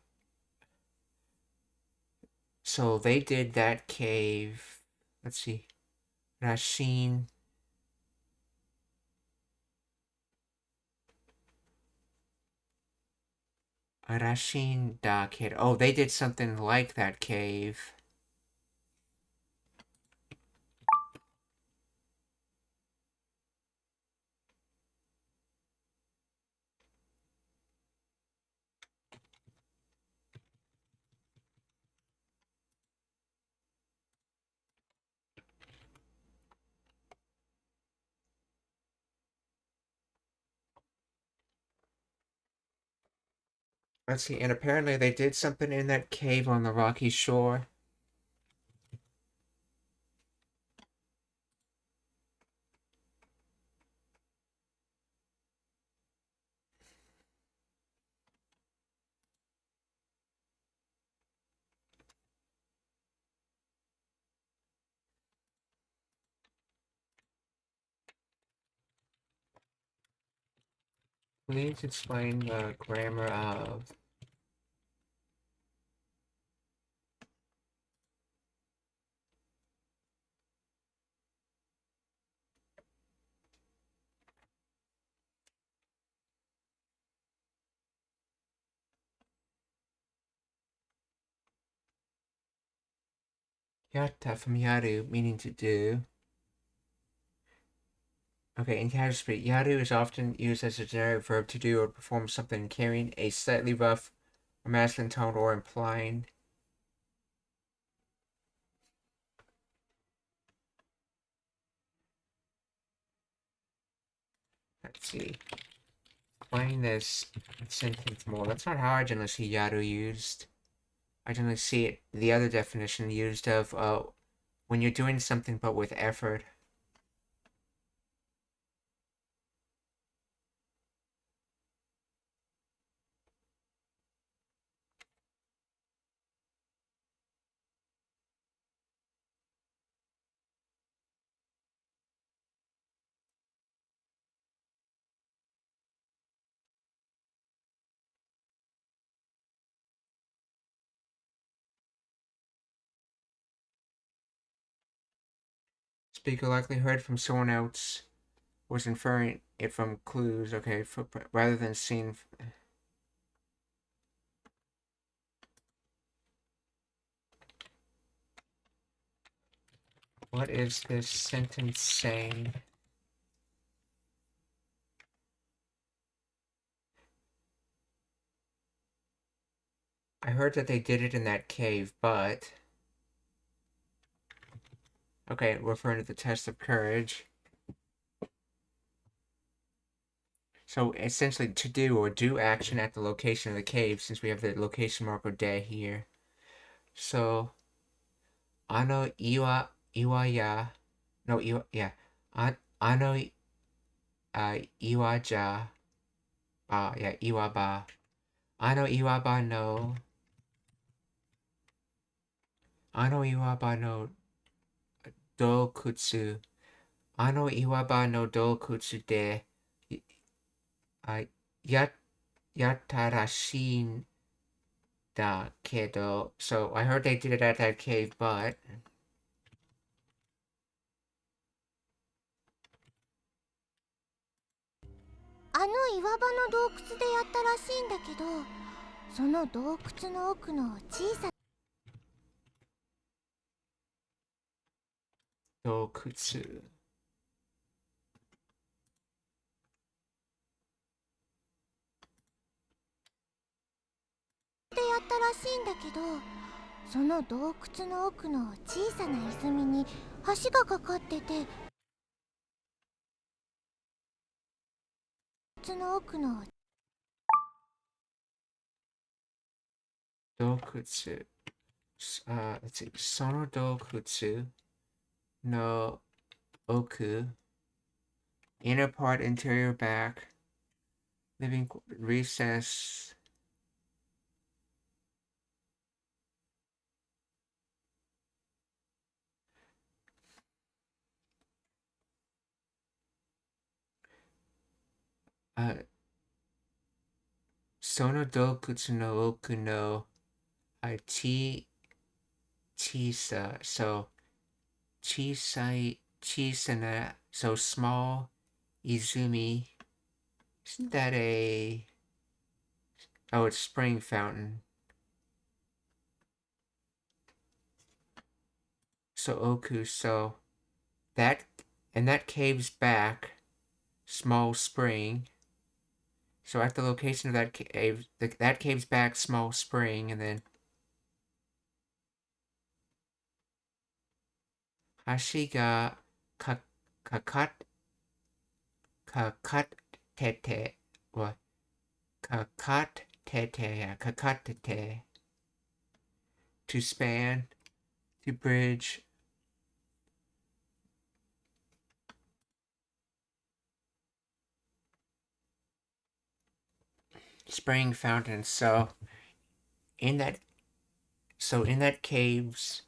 So they did that cave. Let's see. Rashin. Rashin da kid. Oh, they did something like that cave. Let's see. And apparently they did something in that cave on the rocky shore. Please explain the grammar of yatta from yaru, meaning to do. Okay, in casual speak, yaru is often used as a generic verb to do or perform something carrying a slightly rough or masculine tone or implying. Let's see. Explain this sentence more. That's not how I generally see yaru used. I generally see it, the other definition used of when you're doing something but with effort. Speaker likely heard from someone else, was inferring it from clues, okay, rather than seeing. What is this sentence saying? I heard that they did it in that cave, but... Okay, referring to the test of courage. So essentially, to do or do action at the location of the cave, since we have the location marker de here. So, ano iwa ya, no iwa yeah, ano iwa ja ba yeah iwa ba, ano iwa ba no, ano iwa ba no dokutsu, ano iwa ba no dokutsu de yat yatarashin da kedo. So I heard they did it at that cave, but あの岩場の洞窟でやったらしいんだけど、その洞窟の奥の小さなdokutsu. でやったらしいんだけど、その洞窟の奥の小さな泉に橋がかかってて、洞窟の奥のDokutsu. Let's see. Sono dokutsu no oku. Inner part, interior back. Living recess. Sono dokutsu no oku no chisa. So chisana. So small izumi. Isn't that a... Oh, it's spring fountain. So oku. So that... And that cave's back. Small spring. So at the location of that cave, that cave's back, small spring, and then hashi ga kakatete, what? Kakatete, to span, to bridge. Spring fountain. So in that cave's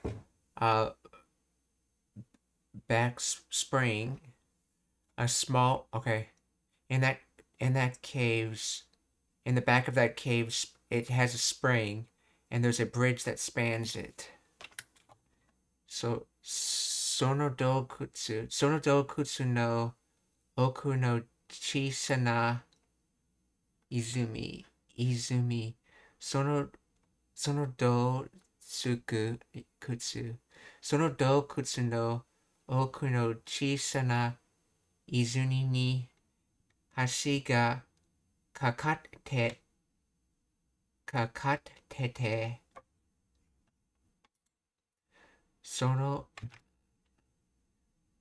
back spring, a small, okay, in in that cave's in the back of that cave, it has a spring, and there's a bridge that spans it. So, sonodokutsu no oku no chisana izumi, sonodokutsu no oku no chisana izumi ni hashi ga kakatte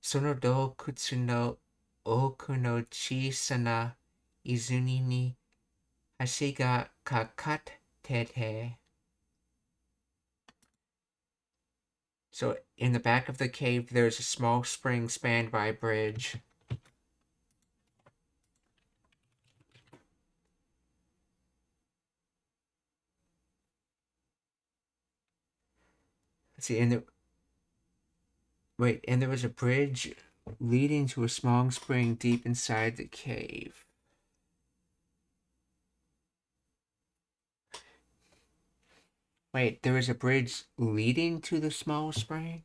sonodokutsu no oku no chisana izumi ni hashi ga kakatte. So in the back of the cave, there's a small spring spanned by a bridge. Let's see, and there was a bridge leading to a small spring deep inside the cave. Wait, there was a bridge leading to the small spring?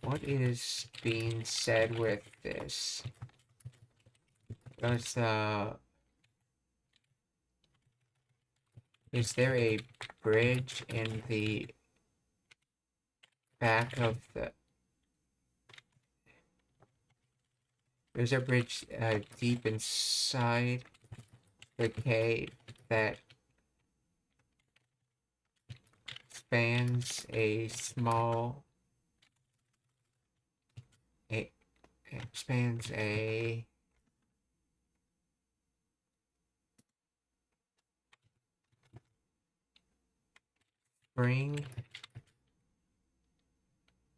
What is being said with this? Is there a bridge in the back of the... There's a bridge deep inside the cave that spans a small... It spans a... spring,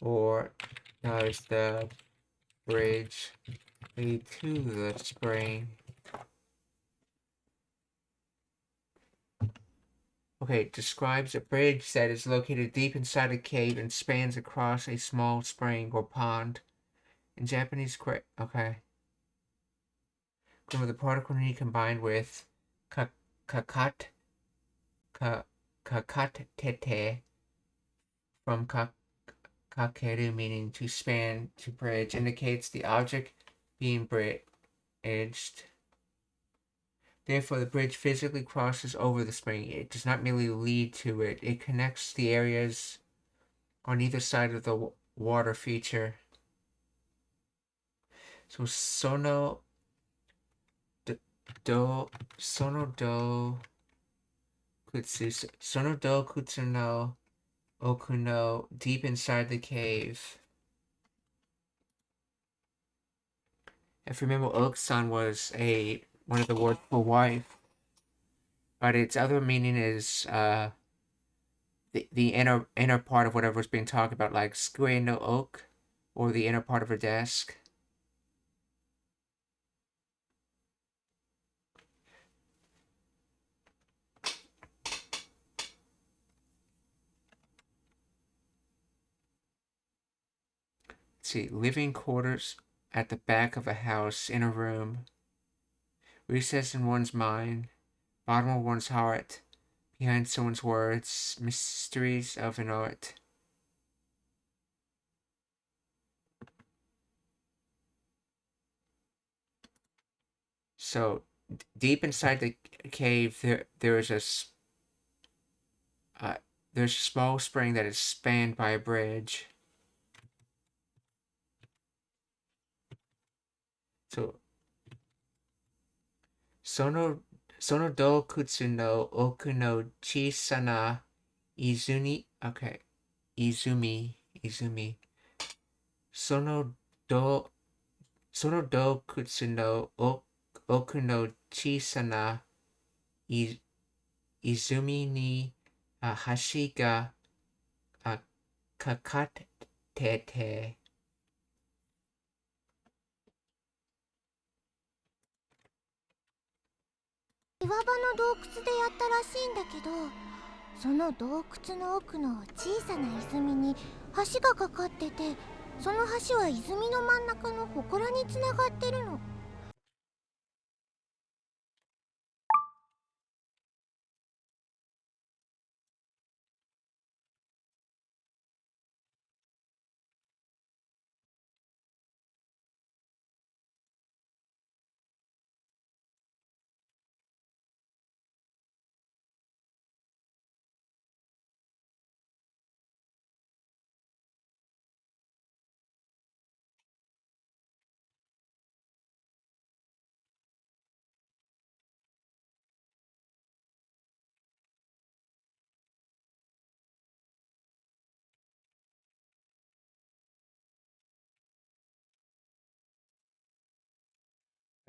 or does the bridge lead to the spring? Okay, it describes a bridge that is located deep inside a cave and spans across a small spring or pond. In Japanese, okay. Remember the particle ni combined with kakattete from kakeru, meaning to span, to bridge, indicates the object being bridged. Therefore, the bridge physically crosses over the spring. It does not merely lead to it. It connects the areas on either side of the water feature. So, sonodokutsu no oku no, deep inside the cave. If you remember, Oku-san was one of the words for wife, but its other meaning is the inner part of whatever's being talked about, like square no oak, or the inner part of a desk. Let's see, living quarters at the back of a house, in a room, recess in one's mind, bottom of one's heart, behind someone's words, mysteries of an art. So, deep inside the cave, there's a small spring that is spanned by a bridge. So, sonodokutsu no oku no chisana izumi. Okay, izumi. Sonodokutsu no oku no chisana izumi ni hashi ga kakattete. 岩場の洞窟でやったらしいんだけど、その洞窟の奥の小さな泉に橋がかかってて、その橋は泉の真ん中の祠につながってるの。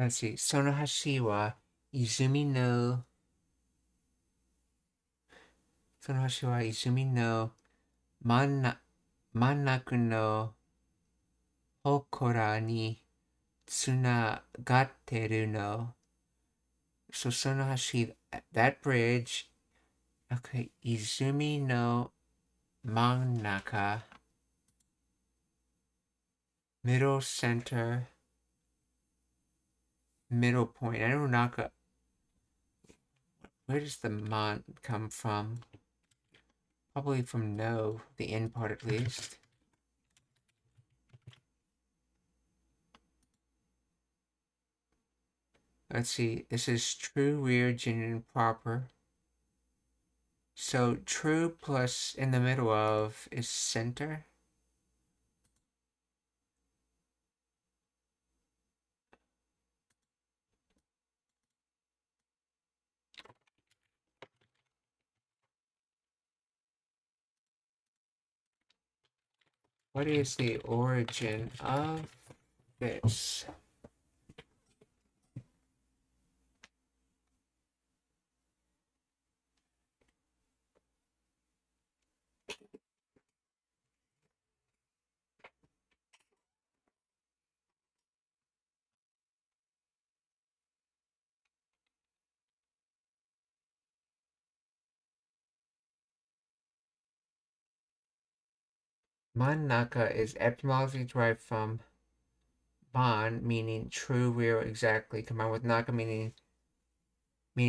Let's see. その橋は泉の真ん中の祠につながってるの。So その橋、that bridge, okay, 泉の真ん中 middle center, middle point. I don't know, where does the man come from? Probably from no, the end part at least. Let's see, this is true, rear, genuine, proper. So true plus in the middle of is center. What is the origin of this? Manaka is etymologically derived from man, meaning true, real, exactly, combined with naka, meaning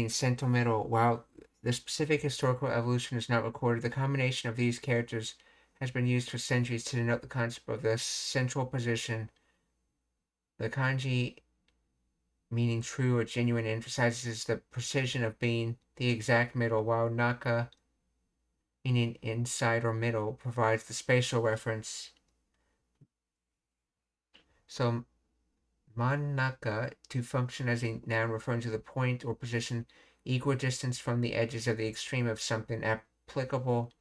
central middle. While the specific historical evolution is not recorded, the combination of these characters has been used for centuries to denote the concept of the central position. The kanji, meaning true or genuine, emphasizes the precision of being the exact middle, while naka, meaning inside or middle, provides the spatial reference. So Manaka to function as a noun referring to the point or position equidistant from the edges of the extreme of something, applicable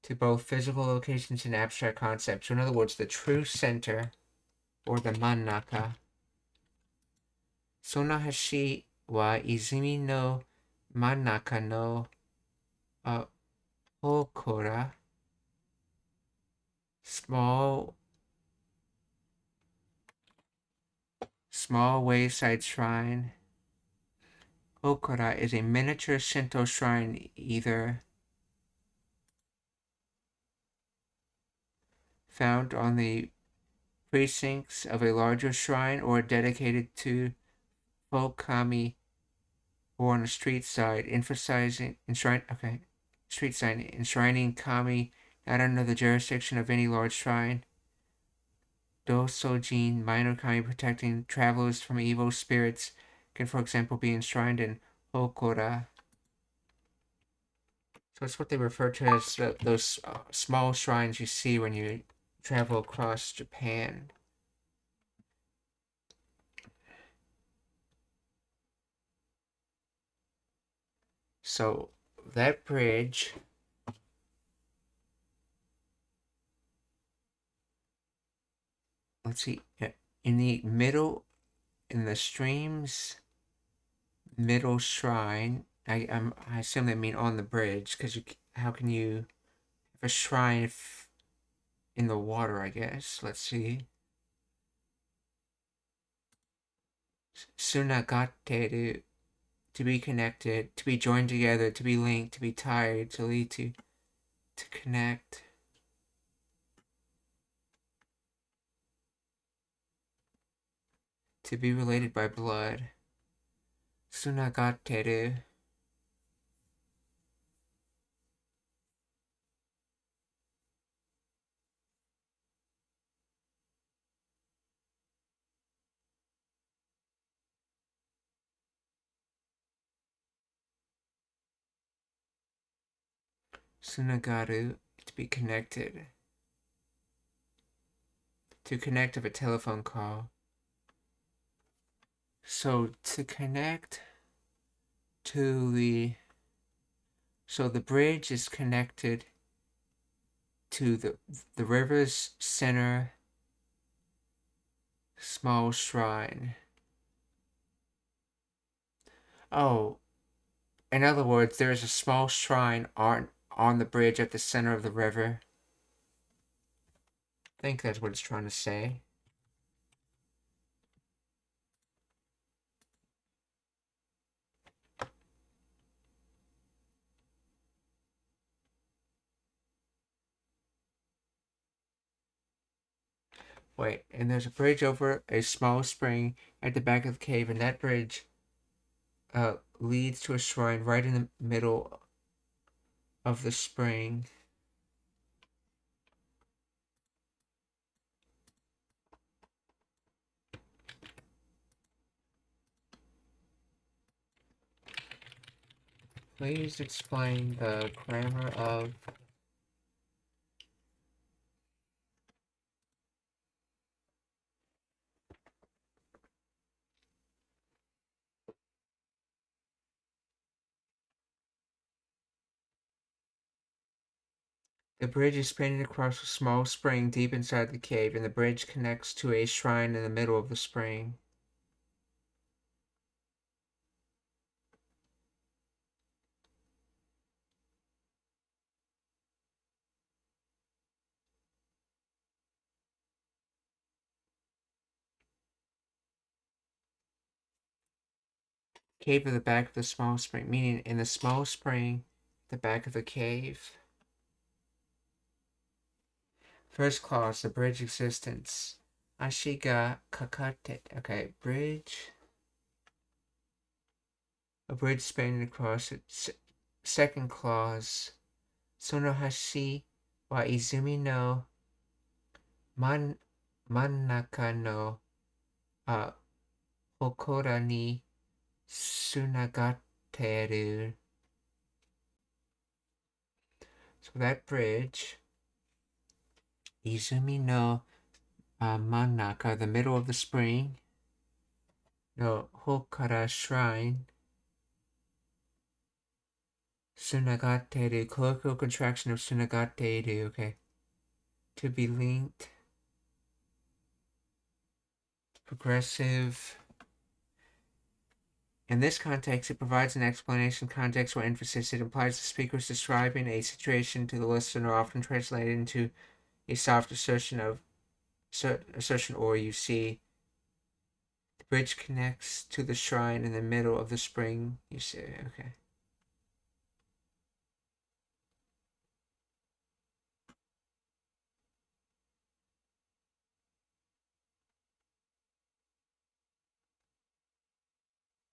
to both physical locations and abstract concepts. So in other words, the true center, or the Manaka. Sonahashi wa izumi no Manaka no Hokora, small wayside shrine. Hokora is a miniature Shinto shrine either found on the precincts of a larger shrine or dedicated to folk kami or on a street side, enshrining kami not under the jurisdiction of any large shrine. Dosojin, minor kami protecting travelers from evil spirits, can for example be enshrined in Hokora. So it's what they refer to as those small shrines you see when you travel across Japan. So that bridge, let's see, in the middle, in the stream's middle shrine, I assume they mean on the bridge, because how can you have a shrine in the water, I guess. Let's see. Sunagateru to be connected, to be joined together, to be linked, to be tied, to lead to connect. To be related by blood. Tsunagateru. Tsunagaru, to be connected. To connect of a telephone call. So to connect to the bridge is connected to the river's center small shrine. Oh, in other words, there is a small shrine on the bridge at the center of the river. I think that's what it's trying to say. Wait, and there's a bridge over a small spring at the back of the cave, and that bridge leads to a shrine right in the middle of the spring. Please explain the grammar of the bridge is spanning across a small spring deep inside the cave, and the bridge connects to a shrine in the middle of the spring. Cave at the back of the small spring, meaning in the small spring, the back of the cave. First clause, the bridge existence. Ashiga kakate. Okay, bridge. A bridge spanning across it. Second clause. Sono hashi wa izumi no mannaka no hokora ni tsunagateru. So that bridge, izumi no mannaka, the middle of the spring, no hokara, shrine, tsunagateru, colloquial contraction of tsunagateru, okay, to be linked, progressive. In this context, it provides an explanation, context, or emphasis. It implies the speaker is describing a situation to the listener, often translated into a soft assertion or you see. The bridge connects to the shrine in the middle of the spring, you see. Okay.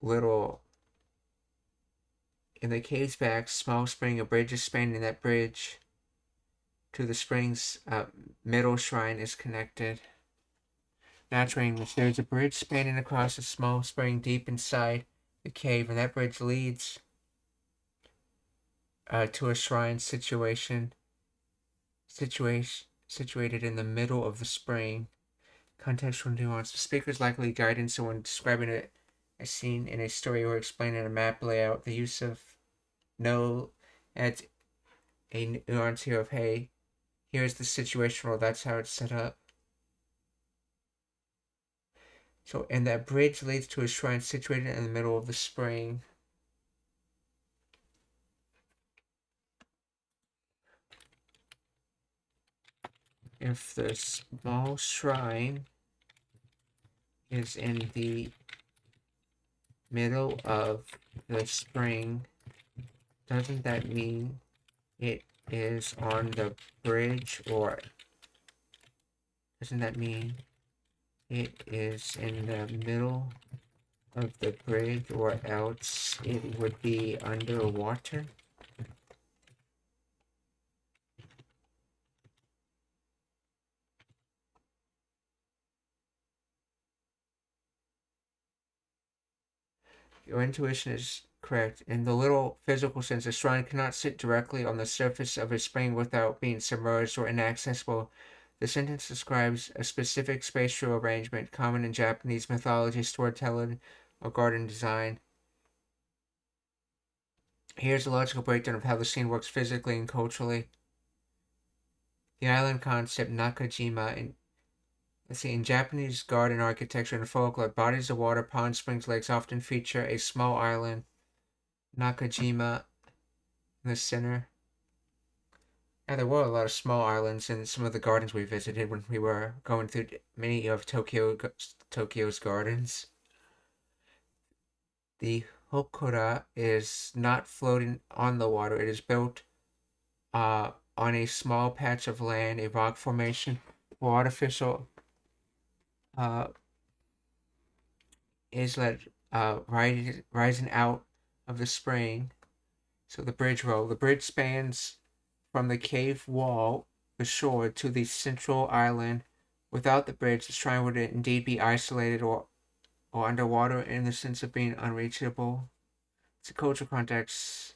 Little. In the cave's back, small spring, a bridge is spanning. That bridge to the spring's middle shrine is connected. Natural English. There's a bridge spanning across a small spring deep inside the cave, and that bridge leads to a shrine situated in the middle of the spring. Contextual nuance. The speaker is likely guidance when describing a scene in a story or explaining a map layout. The use of no adds a nuance here of, hey, here's the situation, or that's how it's set up. So, and that bridge leads to a shrine situated in the middle of the spring. If the small shrine is in the middle of the spring, doesn't that mean it is on the bridge, or doesn't that mean it is in the middle of the bridge, or else it would be underwater? Your intuition is correct. In the literal physical sense, a shrine cannot sit directly on the surface of a spring without being submerged or inaccessible. The sentence describes a specific spatial arrangement common in Japanese mythology, storytelling, or garden design. Here's a logical breakdown of how the scene works physically and culturally. The island concept, Nakajima, in Japanese garden architecture and folklore, bodies of water, ponds, springs, lakes often feature a small island, Nakajima, in the center. Yeah, there were a lot of small islands in some of the gardens we visited when we were going through many of Tokyo's gardens. The Hokura is not floating on the water. It is built on a small patch of land, a rock formation, or artificial islet rising out of the spring. So the bridge row. The bridge spans from the cave wall, the shore, to the central island. Without the bridge, the shrine would indeed be isolated or underwater in the sense of being unreachable. It's a cultural context.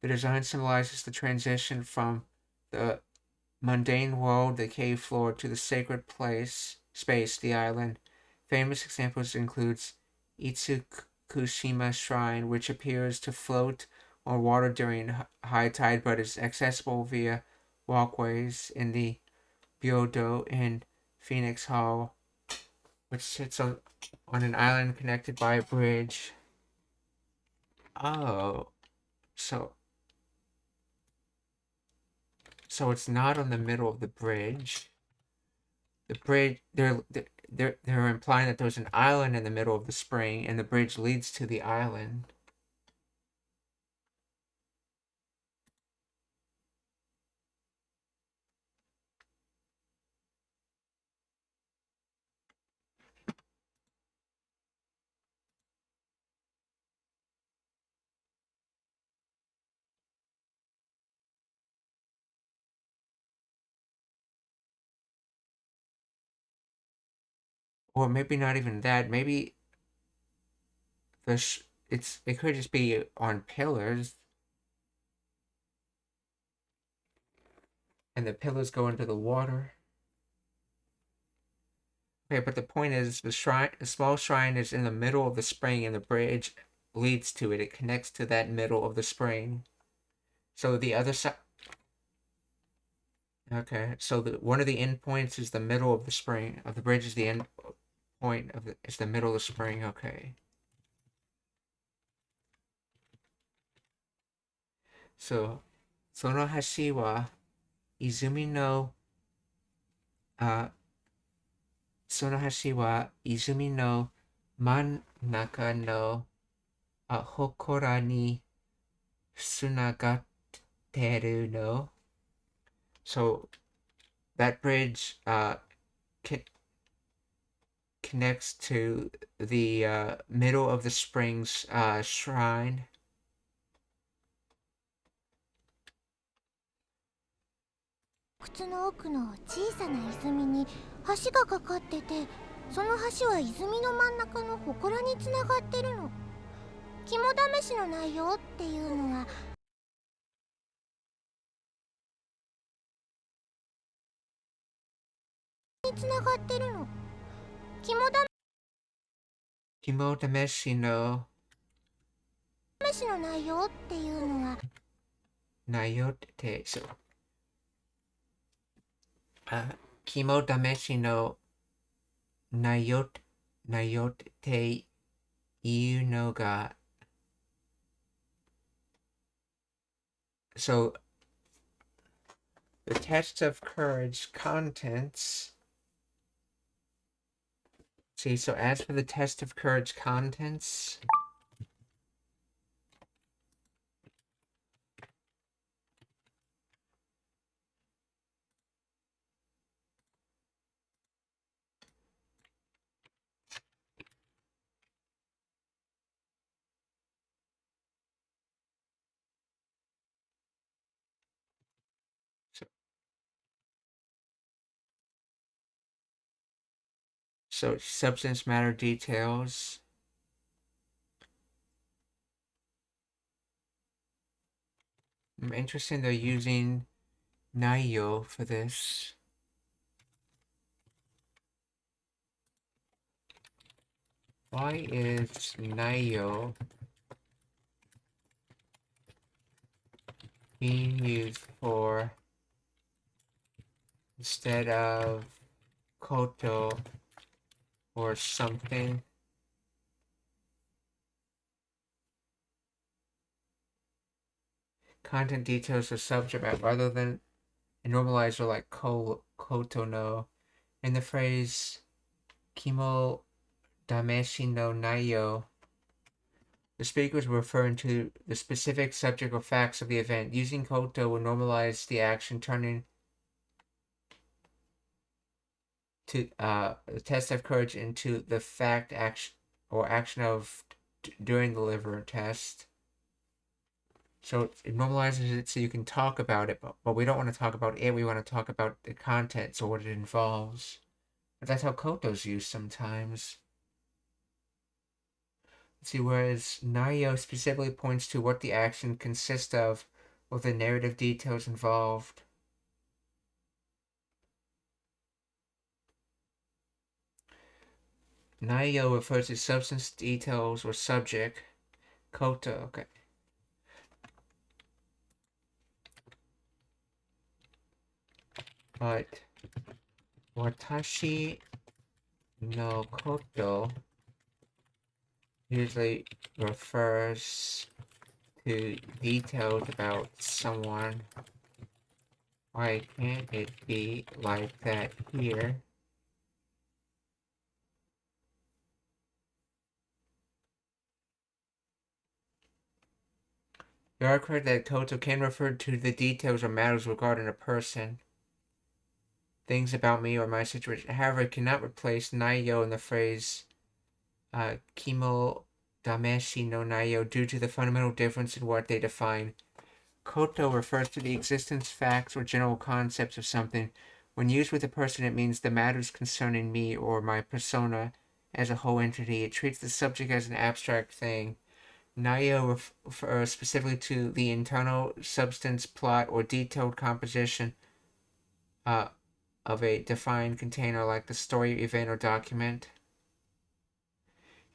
The design symbolizes the transition from the mundane world, the cave floor, to the sacred space, the island. Famous examples includes Itsukushima Shrine, which appears to float on water during high tide but is accessible via walkways, in the Byodo in Phoenix Hall, which sits on an island connected by a bridge. Oh, so it's not on the middle of the bridge. The bridge, they're implying that there's an island in the middle of the spring, and the bridge leads to the island. Or maybe not even that. Maybe it could just be on pillars, and the pillars go into the water. Okay, but the point is, the small shrine is in the middle of the spring, and the bridge leads to it. It connects to that middle of the spring. So the other side. Okay, so one of the endpoints is the middle of the spring. Of the bridge is the end point of it's the middle of the spring. Okay. So, その橋は泉のその橋は泉の真ん中の祠につながってるの。So that bridge connects to the middle of the spring's shrine. It's の奥の小さな泉に橋がかかってて、その橋は泉の真ん中の祠につながってるの。肝試しの内容っていうのはにつながってるの。肝試しの内容っていうのは内容ってそう。肝試しの内容っていうのが So the test of courage contents. See, so as for the test of courage contents, So substance matter details. I'm interested they're using Naiyo for this. Why is Naiyo being used for instead of Koto or something? Content details or subject matter rather than a normalizer like Koto no. In the phrase Kimo Dameshi no Naiyo, the speaker is referring to the specific subject or facts of the event. Using Koto will normalize the action, turning to the test of courage into the fact action or action of during the liver test. So it normalizes it so you can talk about it, but we don't want to talk about it. We want to talk about the contents or what it involves. But that's how Koto's used sometimes. Let's see, whereas Naiyo specifically points to what the action consists of or the narrative details involved. Naiyo refers to substance details or subject. Koto, okay. But Watashi no Koto usually refers to details about someone. Why can't it be like that here? You are correct that Koto can refer to the details or matters regarding a person, things about me or my situation. However, it cannot replace Naiyo in the phrase Kimo Dameshi no Naiyo due to the fundamental difference in what they define. Koto refers to the existence, facts, or general concepts of something. When used with a person, it means the matters concerning me or my persona as a whole entity. It treats the subject as an abstract thing. Naiyo refers specifically to the internal substance, plot, or detailed composition of a defined container like the story, event, or document.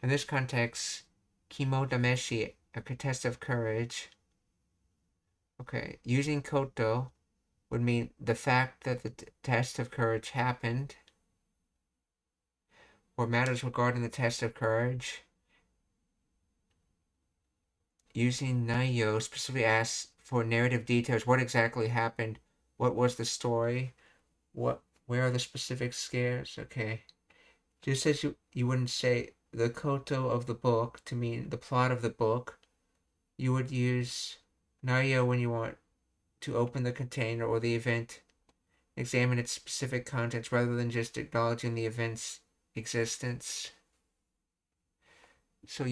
In this context, Kimo Dameshi, a test of courage. Okay, using Koto would mean the fact that the test of courage happened, or matters regarding the test of courage. Using Naiyo specifically asks for narrative details. What exactly happened? What was the story? Where are the specific scares? Okay. Just as you wouldn't say the Koto of the book to mean the plot of the book, you would use Naiyo when you want to open the container or the event, examine its specific contents rather than just acknowledging the event's existence. So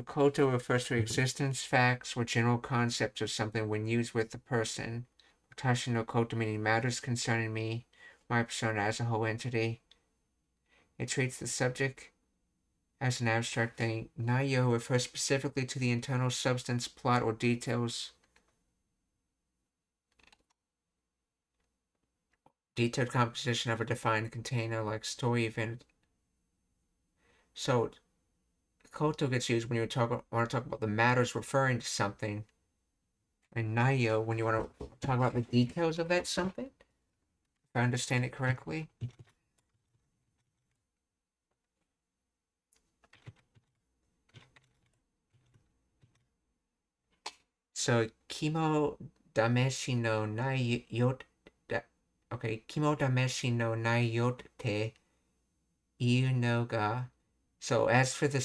Koto refers to existence, facts, or general concepts of something when used with the person. Watashi no Koto meaning matters concerning me, my persona as a whole entity. It treats the subject as an abstract thing. Naiyo refers specifically to the internal substance, plot, or detailed composition of a defined container like story event. So Koto gets used when you want to talk about the matters referring to something, and Naiyo when you want to talk about the details of that something. If I understand it correctly. So Kimo Dameshi no Naiyote. Okay, Kimo Dameshi no Naiyote Iu no ga. So as for the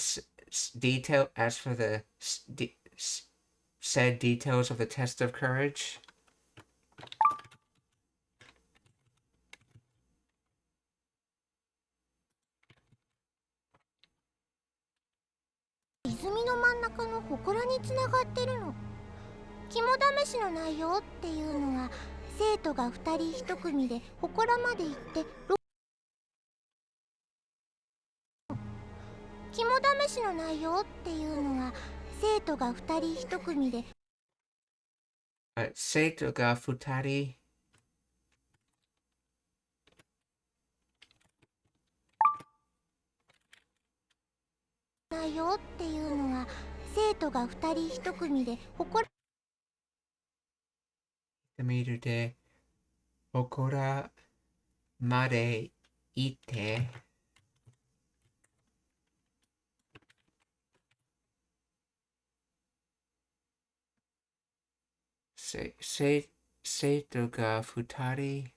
said details of the test of courage.泉の真ん中の祠につながってるの。肝試しの内容っていうのは生徒が2人1組で祠まで行って肝試しの内容っていうのは生徒が2人1組で生徒が2人内容っていうのは生徒が2人1組で祠見るで祠まで行って生徒が2人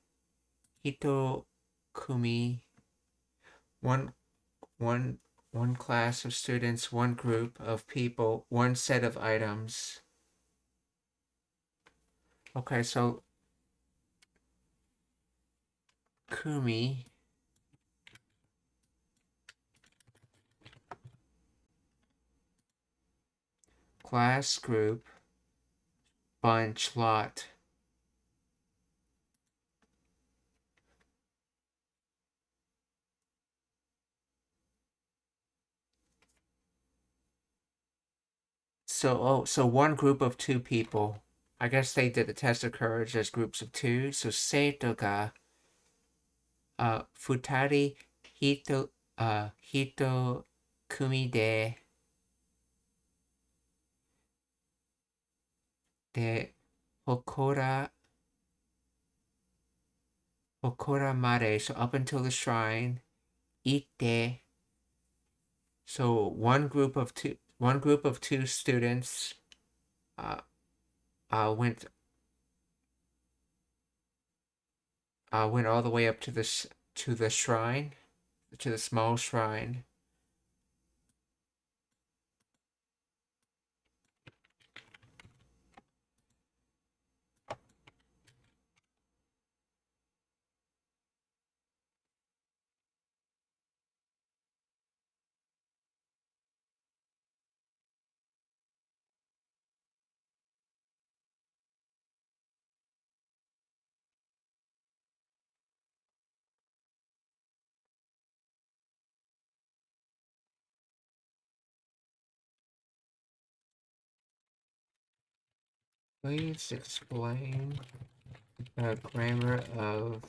1組one class of students, one group of people, one set of items. Okay, so Kumi class group bunch lot. So one group of 2 people. I guess they did the test of courage as groups of 2. So seito ga futari hito kumi de hokora mare, so up until the shrine, ite. So one group of 2 students went all the way up to the shrine, to the small shrine. Please explain the grammar of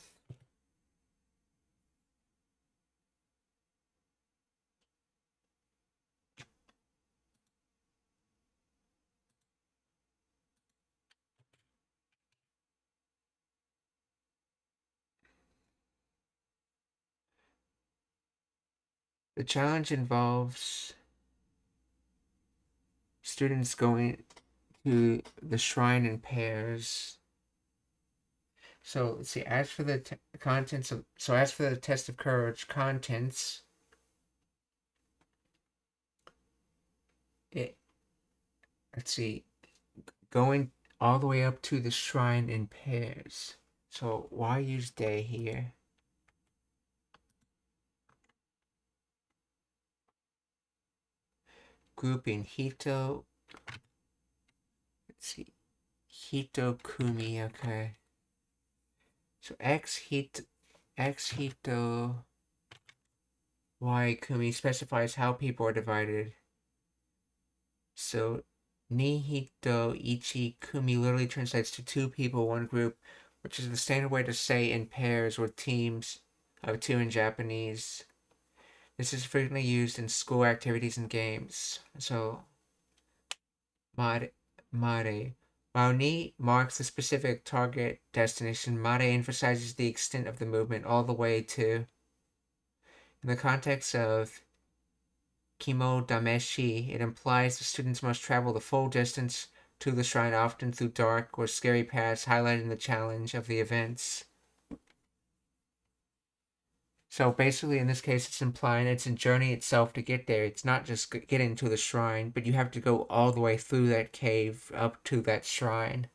the challenge involves students going to the shrine in pairs. So let's see. As for the contents of as for the test of courage contents, let's see, going all the way up to the shrine in pairs. So why use day here? Grouping Hito. Let's see. Hito Kumi, okay. So X Hito Y Kumi specifies how people are divided. So Nihito Ichi Kumi literally translates to 2 people, 1 group, which is the standard way to say in pairs or teams of 2 in Japanese. This is frequently used in school activities and games. So Mare. While ni marks the specific target destination, mare emphasizes the extent of the movement all the way to. In the context of Kimo Dameshi, it implies the students must travel the full distance to the shrine, often through dark or scary paths, highlighting the challenge of the events. So basically, in this case, it's implying it's a journey itself to get there. It's not just getting to the shrine, but you have to go all the way through that cave up to that shrine.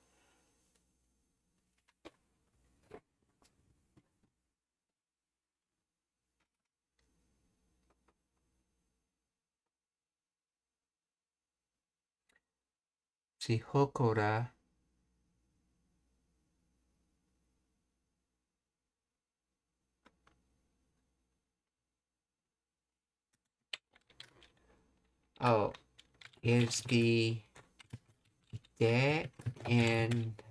See, Hokora Oh, is the de and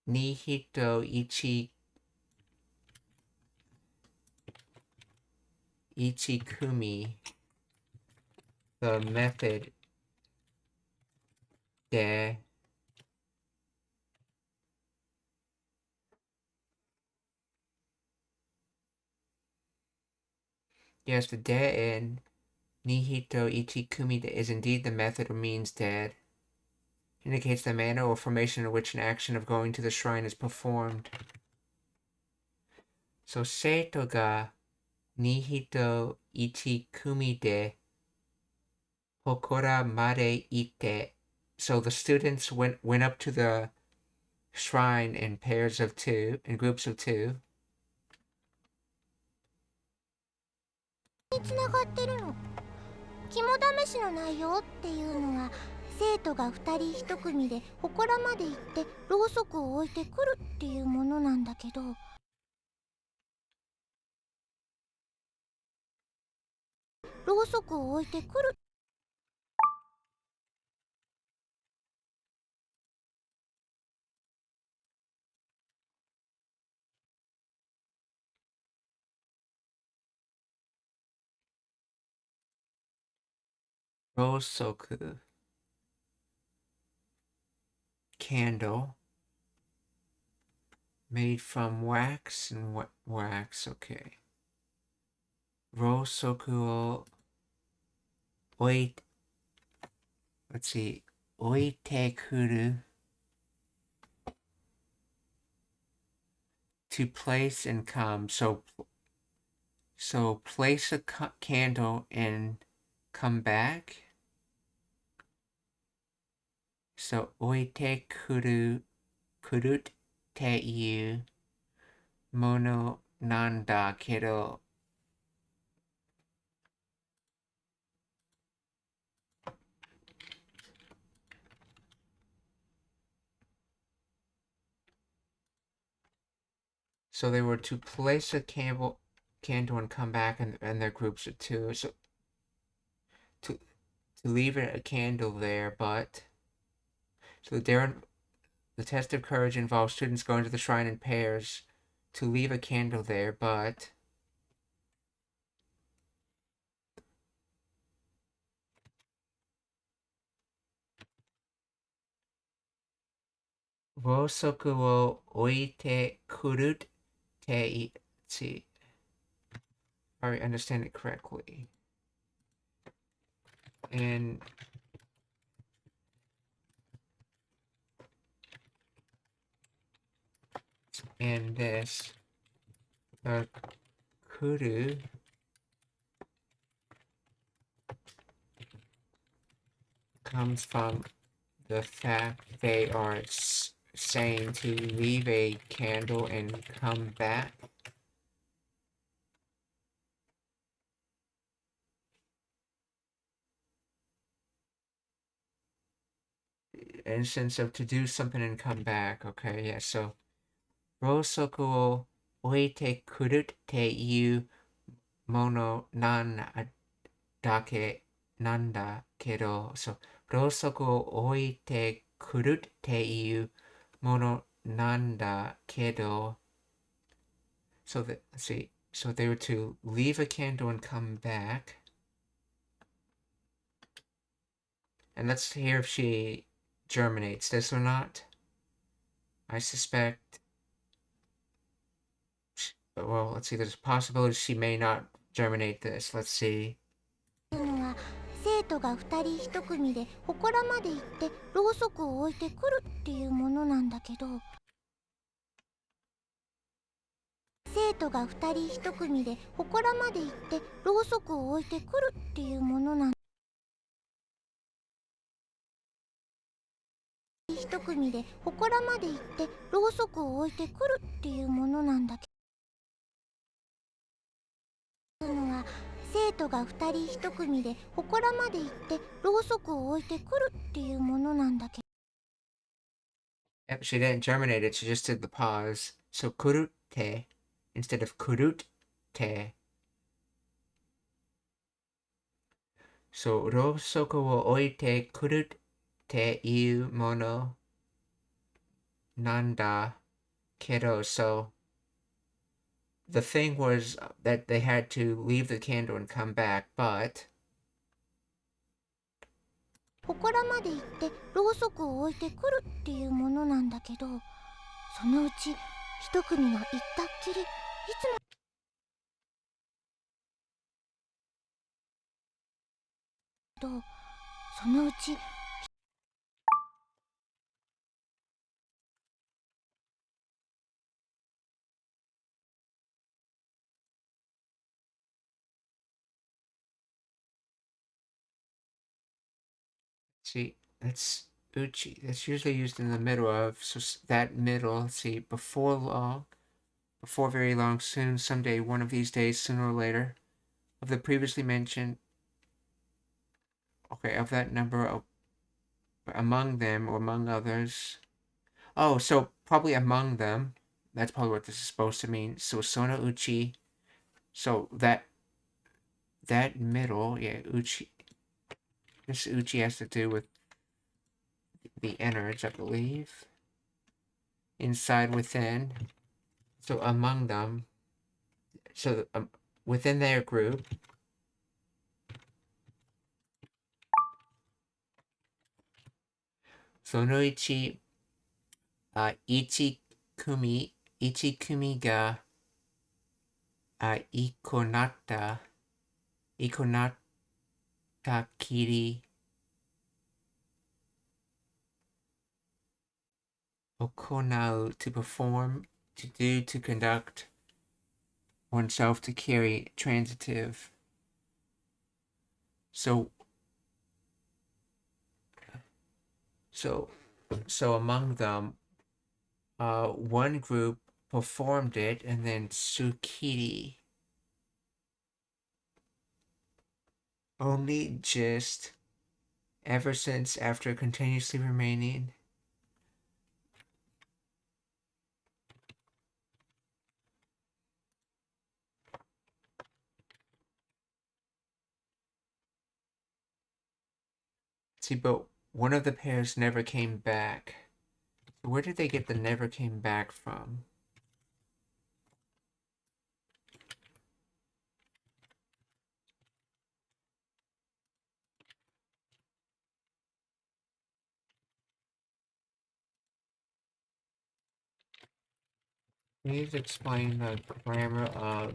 nihito ichikumi the method de yes, the de and nihito ichikumi is indeed the method or means dead. Indicates the manner or formation in which an action of going to the shrine is performed. So seito ga nihito ichikumi de hokora made ite. So the students went up to the shrine in pairs of two, in groups of two. につながってるの。肝試しの内容っていうのは生徒が2人1組で祠まで行ってろうそくを置いてくるっていうものなんだけど、ろうそくを置いてくる。Rosoku candle made from wax and wax, okay. Rosoku let's see, oite kuru to place and come. So place a candle and come back. So oite kurut te iu mono nanda kedo. So they were to place a candle and come back, and their groups of two. So to leave a candle there, but so the test of courage involves students going to the shrine in pairs to leave a candle there, but Rosoku wo oite kurut te see if I understand it correctly. And this kuru comes from the fact they are saying to leave a candle and come back. Instance of to do something and come back. Okay, yeah, so Rosoku wo oite kurut te iu mono nan dake nanda kedo. So Rosoku wo oite kurut te iu mono nanda kedo. So let's see. So they were to leave a candle and come back. And let's hear if she germinates this or not. I suspect. Well, let's see. There's a possibility she may not germinate this. Let's see. 生徒が2人1組で祠まで行ってろうそくを置いてくるっていうものなんだけど、生徒が2人1組で祠まで行ってろうそくを置いてくるっていうものなんだ。1組で祠まで行ってろうそくを置いてくるっていうものなんだけど、のは生徒が2人1組で祠まで行ってろうそくを置いてくるっていうものなんだけど。Yep, she didn't germinate it, she just did the pause. So kurute instead of kurut て。そう、ろうそくを置いてくるっていうものなんだけど、so the thing was that they had to leave the candle and come back, but 祠まで行ってろうそくを置いてくるっていうものなんだけど、そのうち一組が行ったっきりいつもとそのうちsee, that's uchi. That's usually used in the middle of, so that middle, let's see, before long, before very long, soon, someday, one of these days, sooner or later, of the previously mentioned, okay, of that number, of, among them or among others. Oh, so probably among them. That's probably what this is supposed to mean. So sono uchi. So that middle, yeah, uchi. This uchi has to do with the innards, I believe. Inside, within. So among them. So within their group. Sono ichi, ichi kumi ga, ikonata kiri okonau, to perform, to do, to conduct oneself, to carry, transitive. So among them, one group performed it, and then Tsukiri only just ever since, after continuously remaining. See, but one of the pairs never came back. So where did they get the never came back from? Please explain the grammar of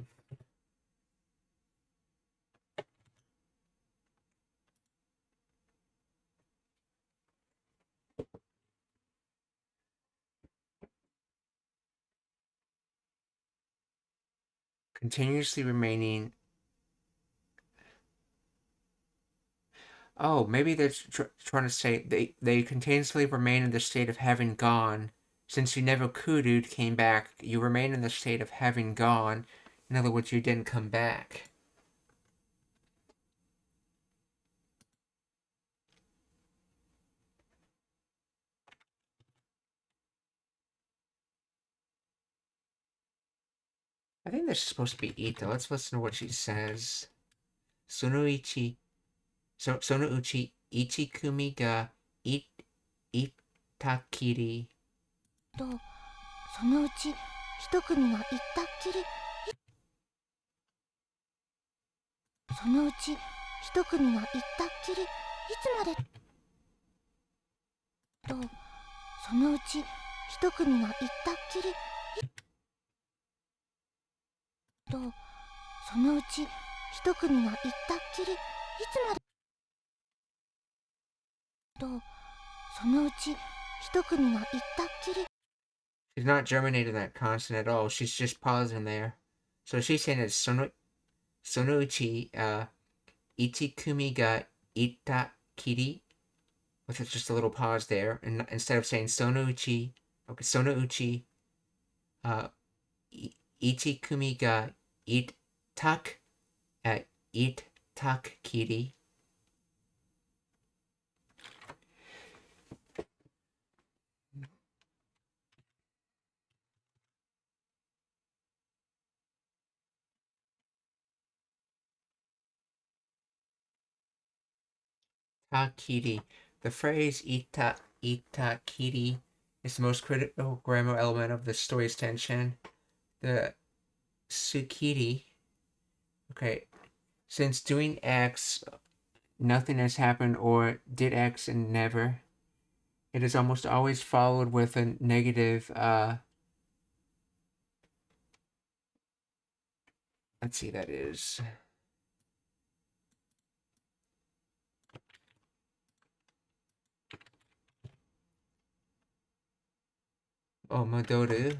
continuously remaining. Oh, maybe they're trying to say they continuously remain in the state of having gone. Since you never kuru'd, came back, you remain in the state of having gone. In other words, you didn't come back. I think this is supposed to be Ita. Let's listen to what she says. Sono uchi ichi kumi ga itakiri. とそのうち一組が行ったっきりそのうち一組が行ったっきりいつまでとそのうち一組が行ったっきりとそのうち一組が行ったっきりいつまでとそのうち一組が行ったっきり She's not germinating that consonant at all. She's just pausing there. So she's saying it's sono uchi ichi kumi ga itakiri, with just a little pause there, and instead of saying sono uchi, okay, sono uchi ichi kumi ga itakiri. kiri. The phrase ita kiri is the most critical grammar element of the story's tension. The sukiri, okay, since doing X, nothing has happened, or did X and never, it is almost always followed with a negative, let's see, that is, Modoru.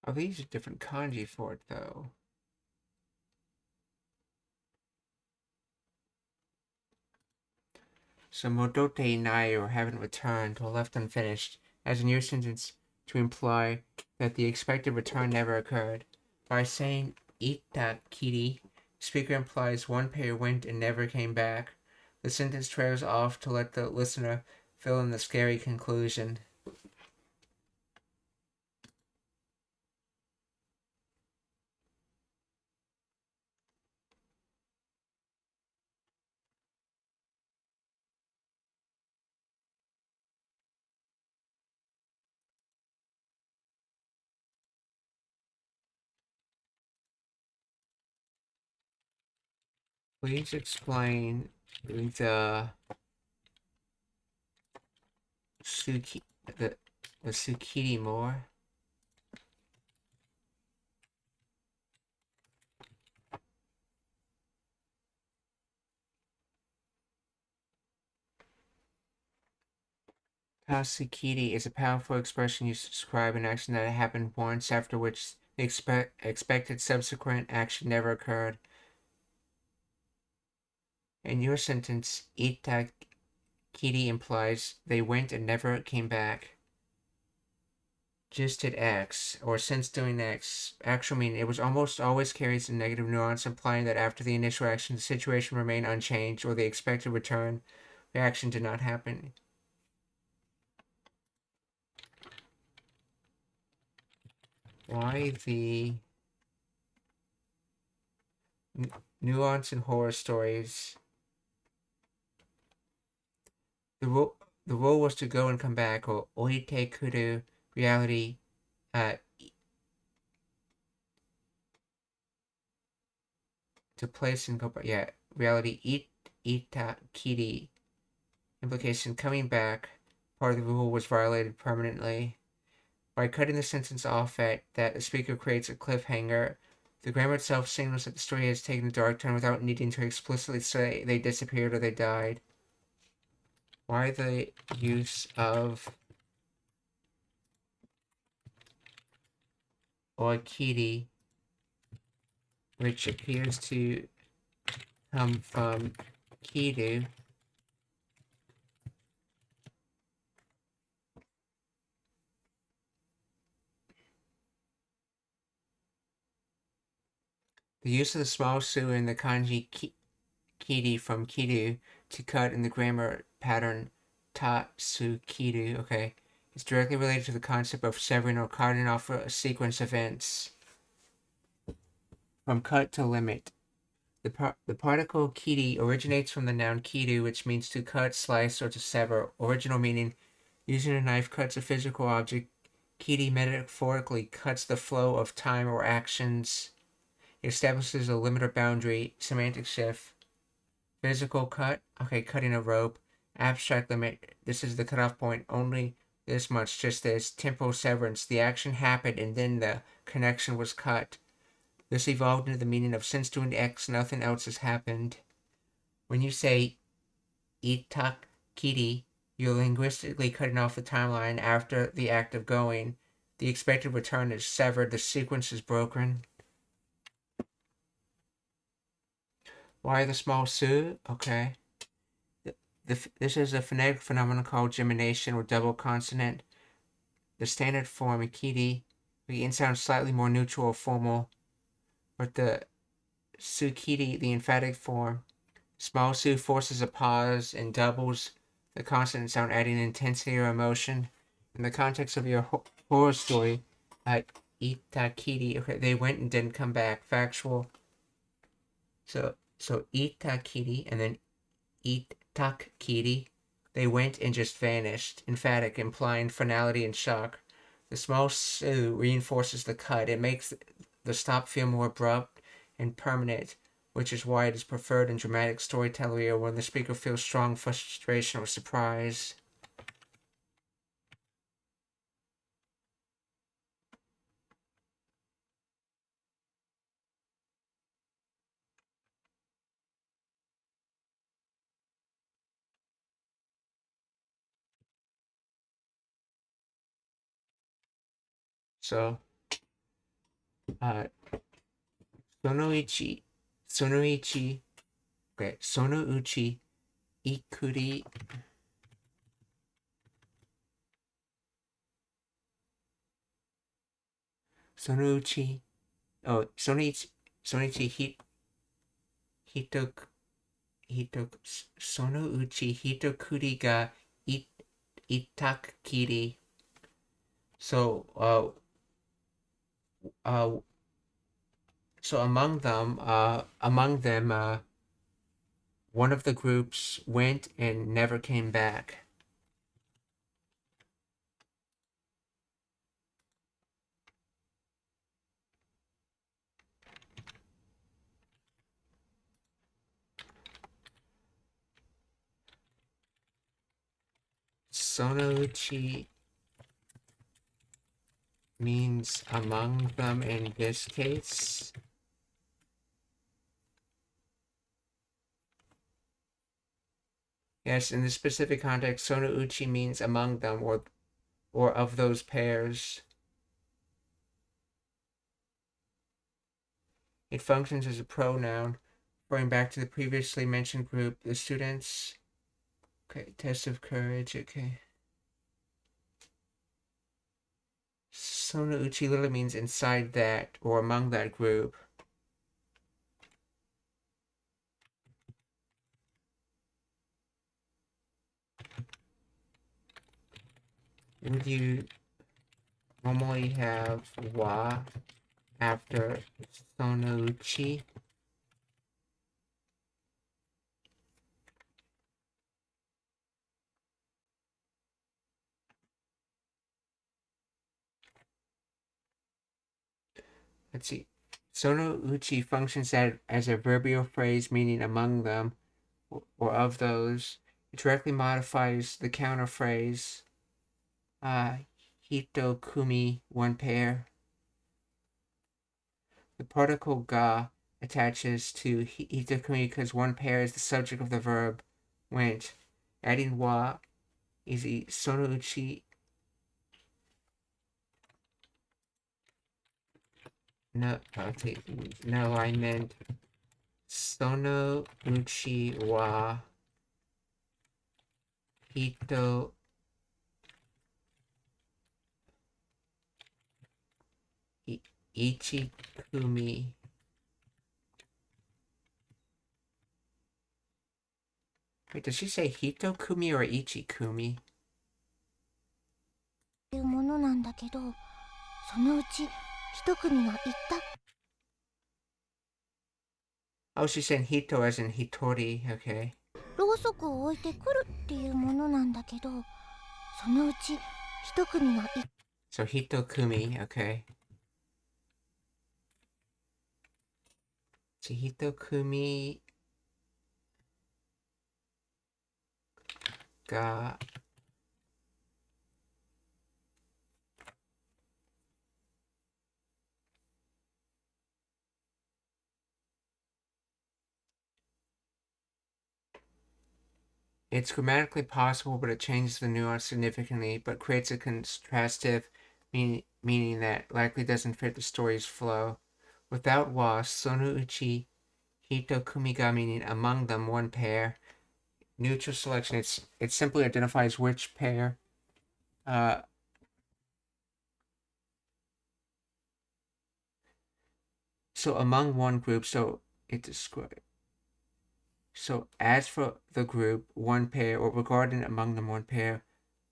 Oh, these are different kanji for it, though. So modote nai, or haven't returned, or left unfinished, as in your sentence to imply that the expected return never occurred. By saying ita kiri, speaker implies one pair went and never came back. The sentence trails off to let the listener fill in the scary conclusion. Please explain the tsukiri more. Tasukiri is a powerful expression used to describe an action that happened once, after which the expected subsequent action never occurred. In your sentence, itakiri implies they went and never came back. Just did X, or since doing X. Actual meaning, it was almost always carries a negative nuance, implying that after the initial action, the situation remained unchanged, or the expected return reaction did not happen. Why the nuance in horror stories? The rule was to go and come back, or oite kuru, reality, to place and go back. Yeah, reality, ita kiri. Implication, coming back. Part of the rule was violated permanently. By cutting the sentence off at that, the speaker creates a cliffhanger. The grammar itself signals that the story has taken a dark turn without needing to explicitly say they disappeared or they died. Why the use of oikiri, which appears to come from kiru, the use of the small su in the kanji kiri from kiru to cut in the grammar pattern tatsukiru, okay, is directly related to the concept of severing or cutting off a sequence of events. From cut to limit. The particle kiri originates from the noun kiru, which means to cut, slice, or to sever. Original meaning, using a knife cuts a physical object. Kiri metaphorically cuts the flow of time or actions. It establishes a limit or boundary. Semantic shift. Physical cut, okay, cutting a rope. Abstract limit, this is the cutoff point, only this much, just this. Temporal severance, the action happened and then the connection was cut. This evolved into the meaning of since doing X, nothing else has happened. When you say itakiri, you're linguistically cutting off the timeline after the act of going. The expected return is severed, the sequence is broken. Why the small su? Okay. This is a phonetic phenomenon called gemination, or double consonant. The standard form, ikiri, begins sound slightly more neutral or formal, but the sukiri, the emphatic form, Small su forces a pause and doubles the consonant sound, adding intensity or emotion. In the context of your horror story, itakiri, okay, they went and didn't come back. Factual. So itakiri and then itakiri. They went and just vanished. Emphatic, implying finality and shock. The small su reinforces the cut. It makes the stop feel more abrupt and permanent, which is why it is preferred in dramatic storytelling or when the speaker feels strong frustration or surprise. So, その1、okay, そのうち、いくり、そのうち、oh, そのうち、そのうち、ひとくりがいたっきり。So, uh, so among them, one of the groups went and never came back. Sonouchi means among them in this case. Yes, in this specific context, sonouchi means among them or of those pairs. It functions as a pronoun, referring back to the previously mentioned group, the students. Okay, test of courage, okay. Sonouchi literally means inside that or among that group. Would you normally have wa after sonouchi? Let's see. Sonouchi functions as a verbial phrase meaning among them or of those. It directly modifies the counter phrase hito kumi, one pair. The particle ga attaches to hito kumi because one pair is the subject of the verb went. Adding wa is the sonouchi. No, okay. No, I meant sonouchi wa hito ichikumi. Wait, does she say hitokumi or ichikumi? いうものなんだけど、そのうち一組が言った。Oh, she said hito as in hitori, okay. ろうそくを置いてくるっていうものなんだけど、そのうち一組が言った。So hitokumi, okay. So hitokumi ga it's grammatically possible, but it changes the nuance significantly, but creates a contrastive meaning that likely doesn't fit the story's flow. Without wa, sonouchi hitokumi ga meaning among them, one pair. Neutral selection, it simply identifies which pair. So among one group, so it describes. So as for the group, one pair, or regarding among them one pair,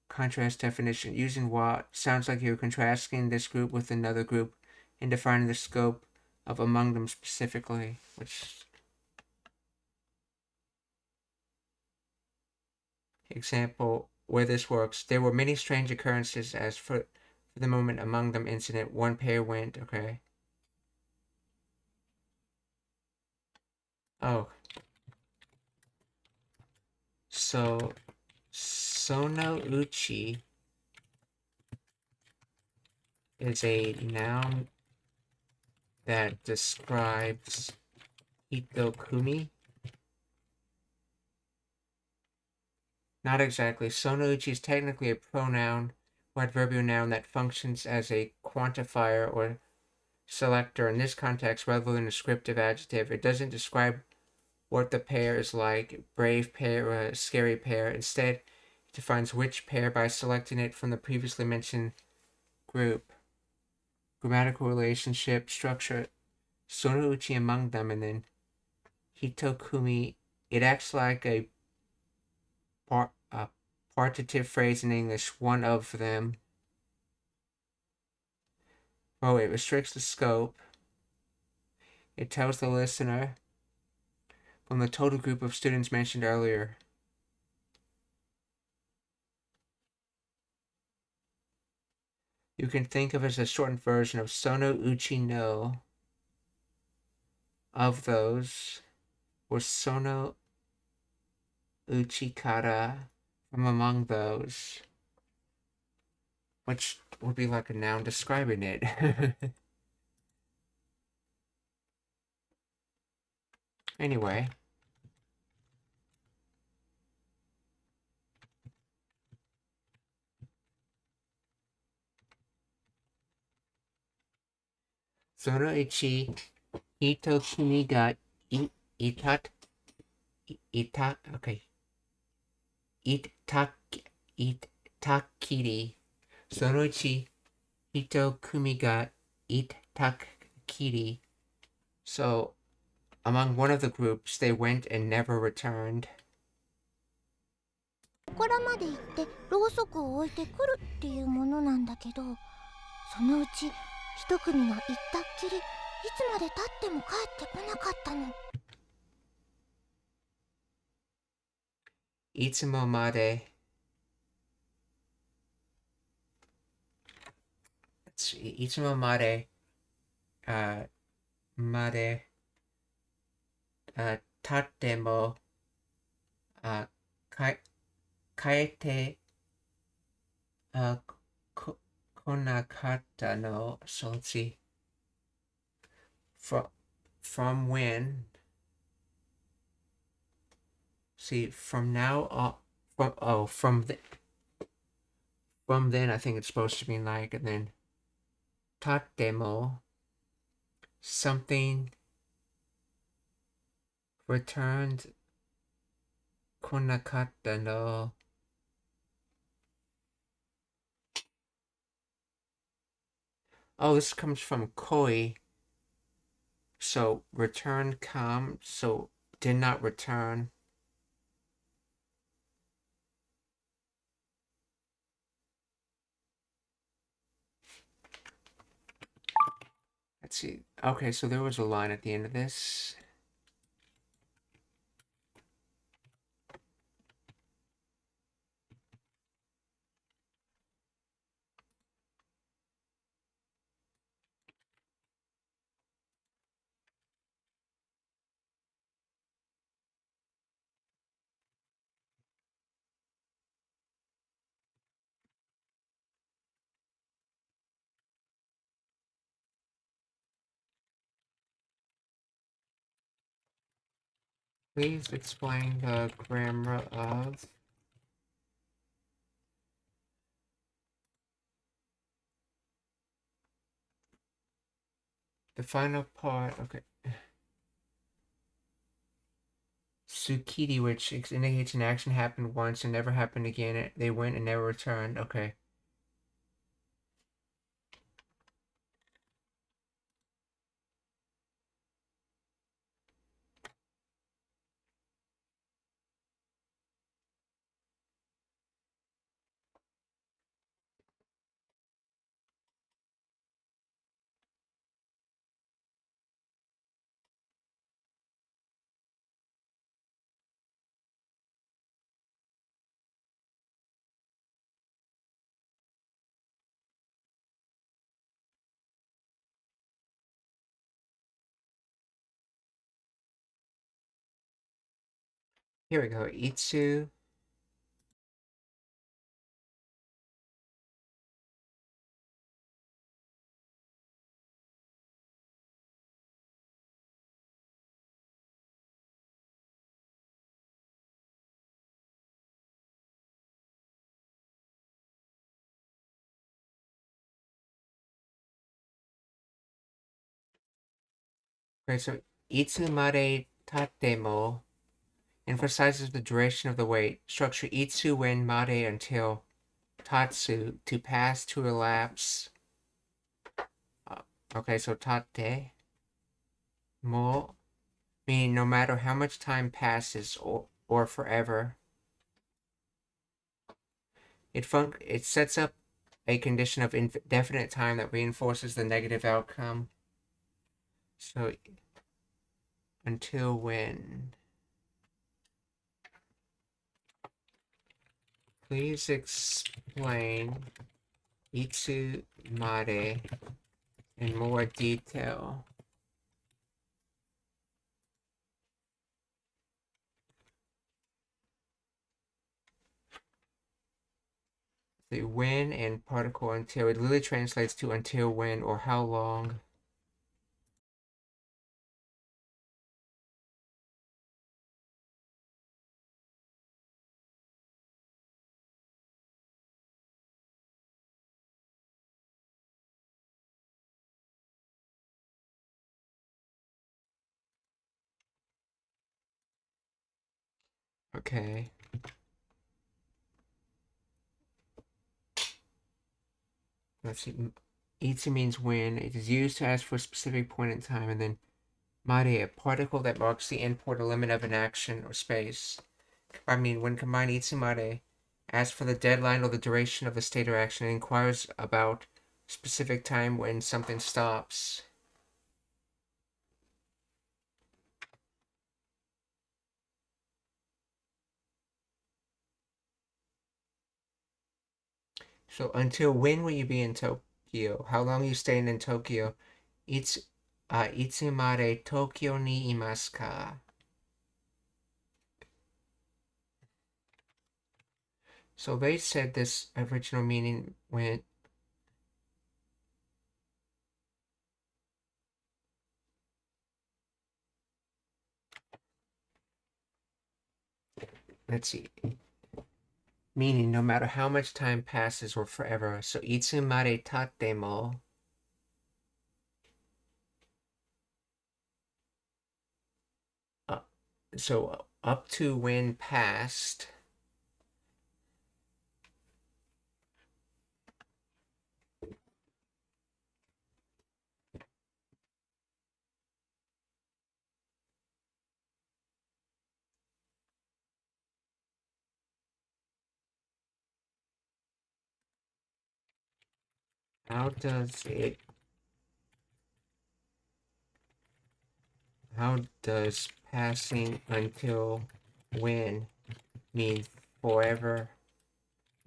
contrast definition, using what sounds like you're contrasting this group with another group and defining the scope of among them specifically, which example where this works. There were many strange occurrences as for the moment among them incident. One pair went, okay. Oh. So Sono Uchi is a noun that describes Hitokumi. Not exactly. Sono Uchi is technically a pronoun or adverbial noun that functions as a quantifier or selector in this context rather than a descriptive adjective. It doesn't describe what the pair is like, brave pair or a scary pair. Instead, it defines which pair by selecting it from the previously mentioned group. Grammatical relationship, structure, Sono Uchi among them, and then Hitokumi. It acts like a partitive phrase in English, one of them. Oh, it restricts the scope. It tells the listener from the total group of students mentioned earlier. You can think of it as a shortened version of Sono Uchi no, of those, or Sono Uchi kara, from among those, which would be like a noun describing it. Anyway. Sono Ichi Hitokumi ga itat okay. Itakiri. Sono Ichi Hitokumi ga itakiri. So, among one of the groups, they went and never returned. ここらまで行ってろうそくを置いてくるっていうものなんだけど、そのうち一組が行ったっきりいつまで経っても帰ってこなかったの。いつもまでいつもまでまで経っても帰ってこなかったの。So let's see. From when? See, from now on, from then I think it's supposed to mean like, and then tatemo, something returned konakatta no. Oh, this comes from koi. So return come, so did not return. Let's see. Okay, so there was a line at the end of this. Please explain the grammar of the final part. Okay. Tsukiri, which indicates an action happened once and never happened again. They went and never returned. Okay. Here we go. Itsu. Okay, so itsumare tatemo emphasizes the duration of the wait. Structure itsu when mare until tatsu to pass to elapse. Okay, so tate mo meaning no matter how much time passes or forever. It sets up a condition of indefinite time that reinforces the negative outcome. So until when? Please explain itsu mare in more detail. The when and particle until, it literally translates to until when or how long. Okay. Let's see. Itsu means when. It is used to ask for a specific point in time, and then mare, a particle that marks the endpoint or limit of an action or space. I mean, when combined, itsu mare asks for the deadline or the duration of the state or action and inquires about specific time when something stops. So until when will you be in Tokyo? How long are you staying in Tokyo? Itsumare Tokyo ni imasu ka? So they said this original meaning when let's see. Meaning no matter how much time passes or forever. So itsumare tatemo. So up to when past. How does passing until when mean forever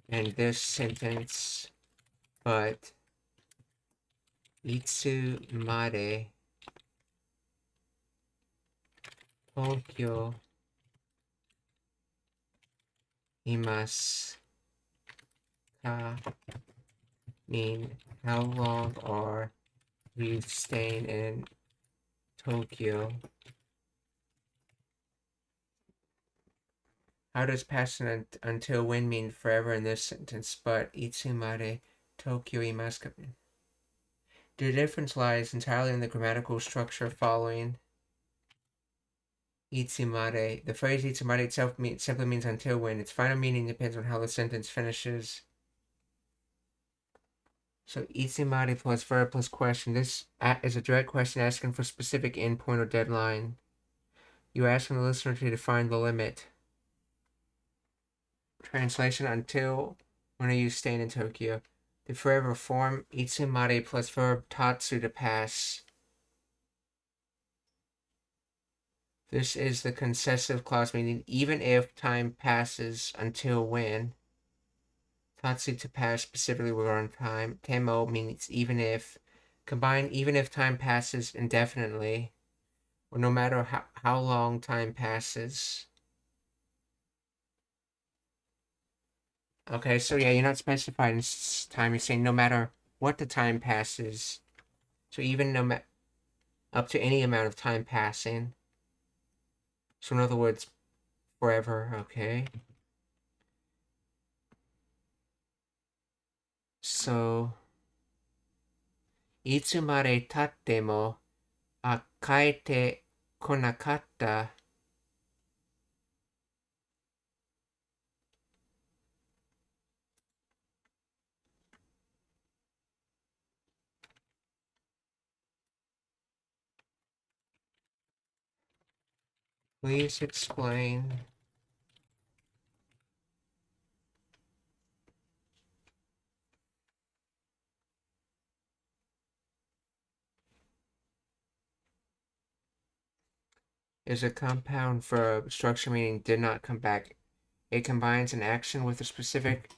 in this sentence? But itsumare Tokyo imasu ka mean how long are you staying in Tokyo? How does passing until when mean forever in this sentence? But itsumare Tokyo imasu ka? The difference lies entirely in the grammatical structure following itsumare. The phrase itsumare itself simply means until when. Its final meaning depends on how the sentence finishes. So itsumare plus verb plus question. This is a direct question asking for specific endpoint or deadline. You're asking the listener to define the limit. Translation: until when are you staying in Tokyo? The forever form itsumare plus verb tatsu to pass. This is the concessive clause meaning even if time passes until when. Tatsu to pass specifically regarding time. Temo means even if. Combine even if time passes indefinitely, or no matter how long time passes. Okay, so yeah, you're not specifying time. You're saying no matter what the time passes. So even up to any amount of time passing. So in other words, forever. Okay. So いつまで経っても帰ってこなかった。Please explain. Is a compound verb, structure meaning did not come back. It combines an action with a specific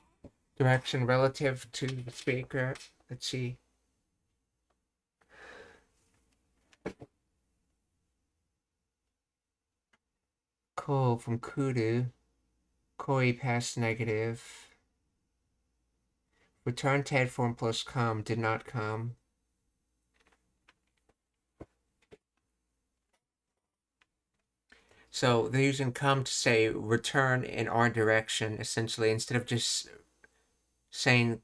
direction relative to the speaker. Let's see. Ko from kudu. Koi past negative. Return to head form plus come did not come. So they're using come to say return in our direction, essentially, instead of just saying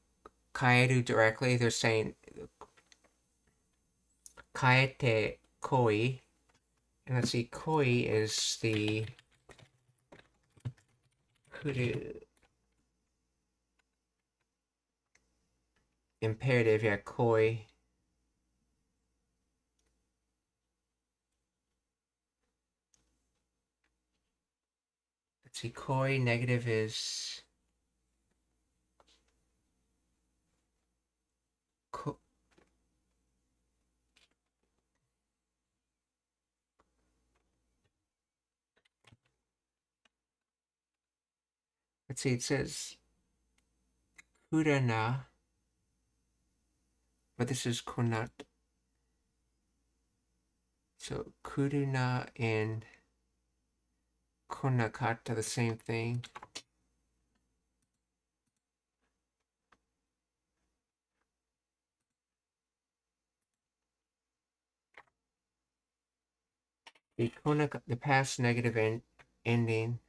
kaeru directly, they're saying kaete koi. And let's see, koi is the kudu imperative, yeah, koi. Let's see, koi negative is let's see, it says kurana, but this is konat. So kuruna and konakata, the same thing. The past negative ending.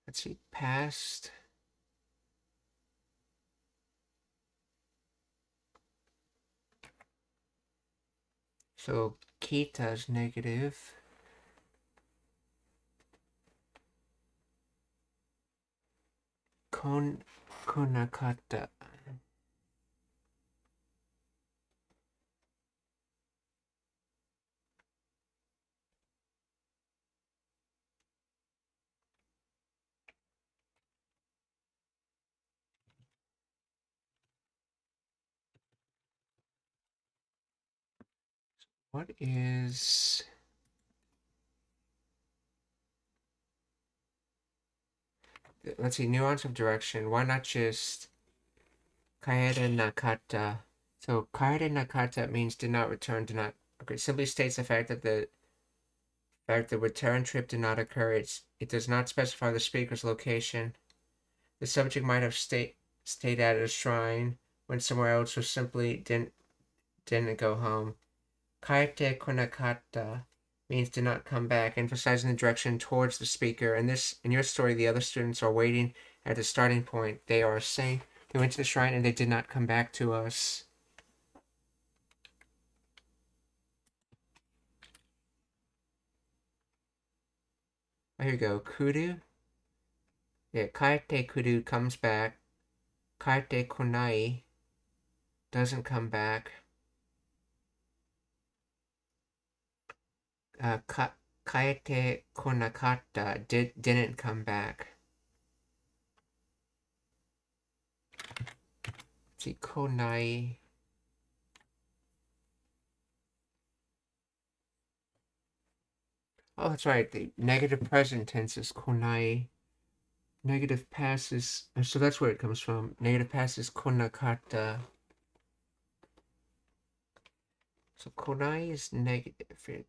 Let's see, past. So kita is negative. Konakata. What is... Let's see, nuance of direction. Why not just kaede nakata? So kaede nakata means did not return, did not... Okay, simply states the fact that the return trip did not occur. It does not specify the speaker's location. The subject might have stayed at a shrine when somewhere else, or simply didn't go home. Kaete konakata means did not come back, emphasizing the direction towards the speaker. In your story, the other students are waiting at the starting point. They are saying they went to the shrine and they did not come back to us. There you go. Kudu. Yeah, kaete kudu comes back. Kaete konai doesn't come back. Kaete konakata didn't come back. Let's see, konai. Oh, that's right. The negative present tense is konai. Negative past is... So that's where it comes from. Negative past is konakata. So kunai is negative.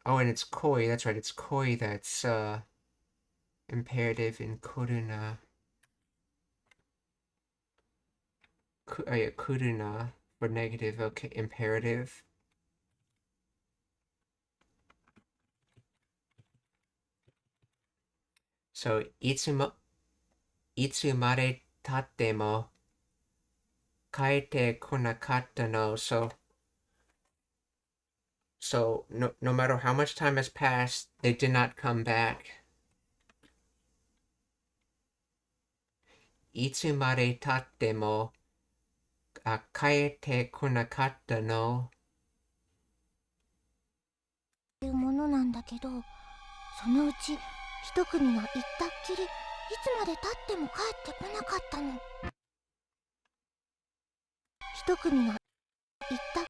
Oh, and it's koi. That's right. It's koi that's imperative in kuruna. Yeah, kuruna for negative. Okay, imperative. So itsu made tatte mo kaete konakatta no. So no matter how much time has passed, they did not come back. Itsu made tatte mo kaete konakatta no. いうものなんだけど、そのうち一組が行ったっきりいつまで経っても帰ってこなかったの。一組が行ったっ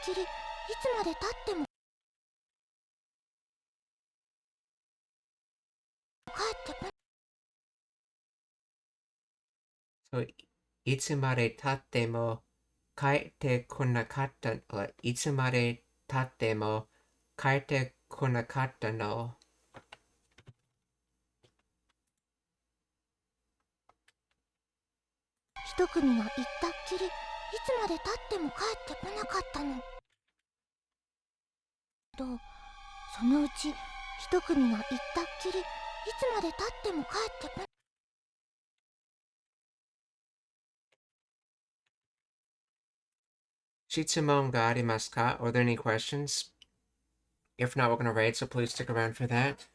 きりいつまで経っても帰ってこなかった。 So いつまで経っても帰ってこなかった。いつまで経っても帰ってこなかったの。一組が行ったっきりいつまで経っても帰ってこなかったの。そのうち一組が行ったっきりいつまで経っても帰ってこなかった。質問がありますか? Are there any questions? If not, we're going to rate, so please stick around for that.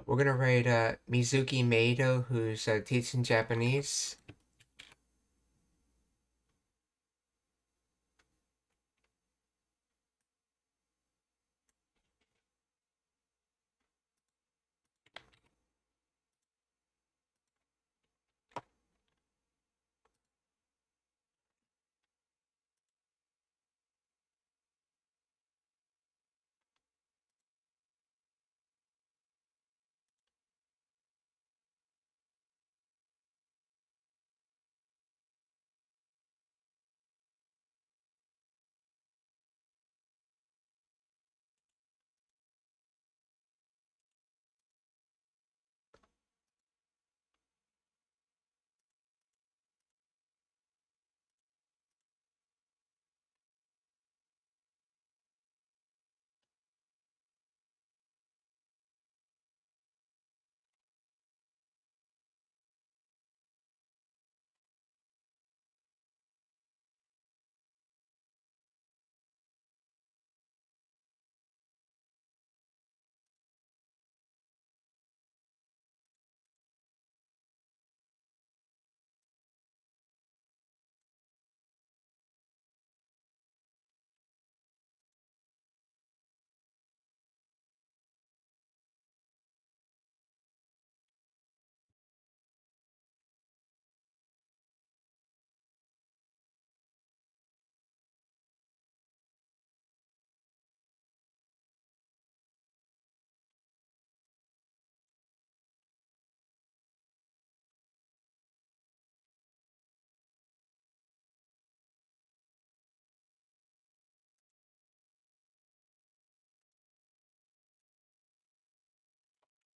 We're going to rate Mizuki Meido, who's teaching Japanese.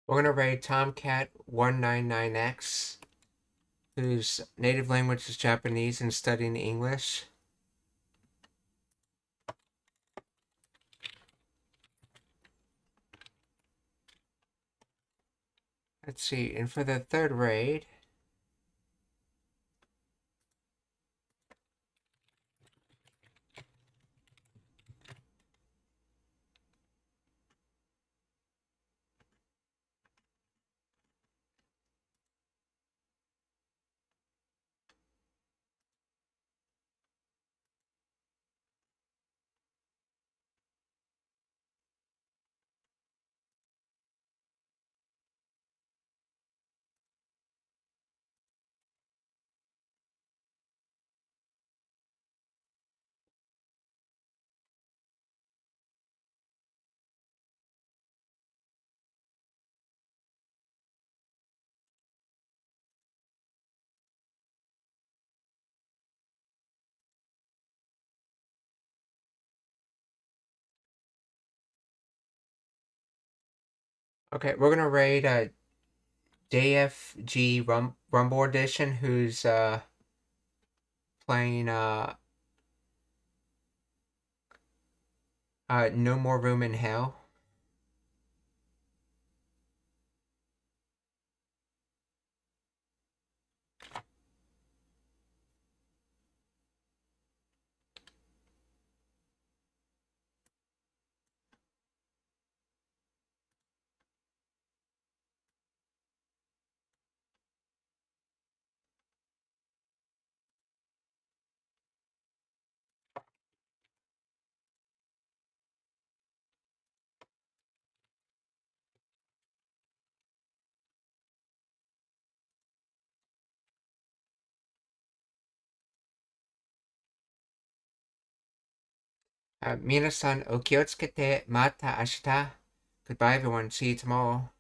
We're going to rate Tomcat199X, whose native language is Japanese and studying English. Let's see, and for the third raid, Okay, we're gonna raid JFG Rumble Edition, who's playing No More Room in Hell. Minasan, お気をつけて、また明日. Goodbye, everyone. See you tomorrow.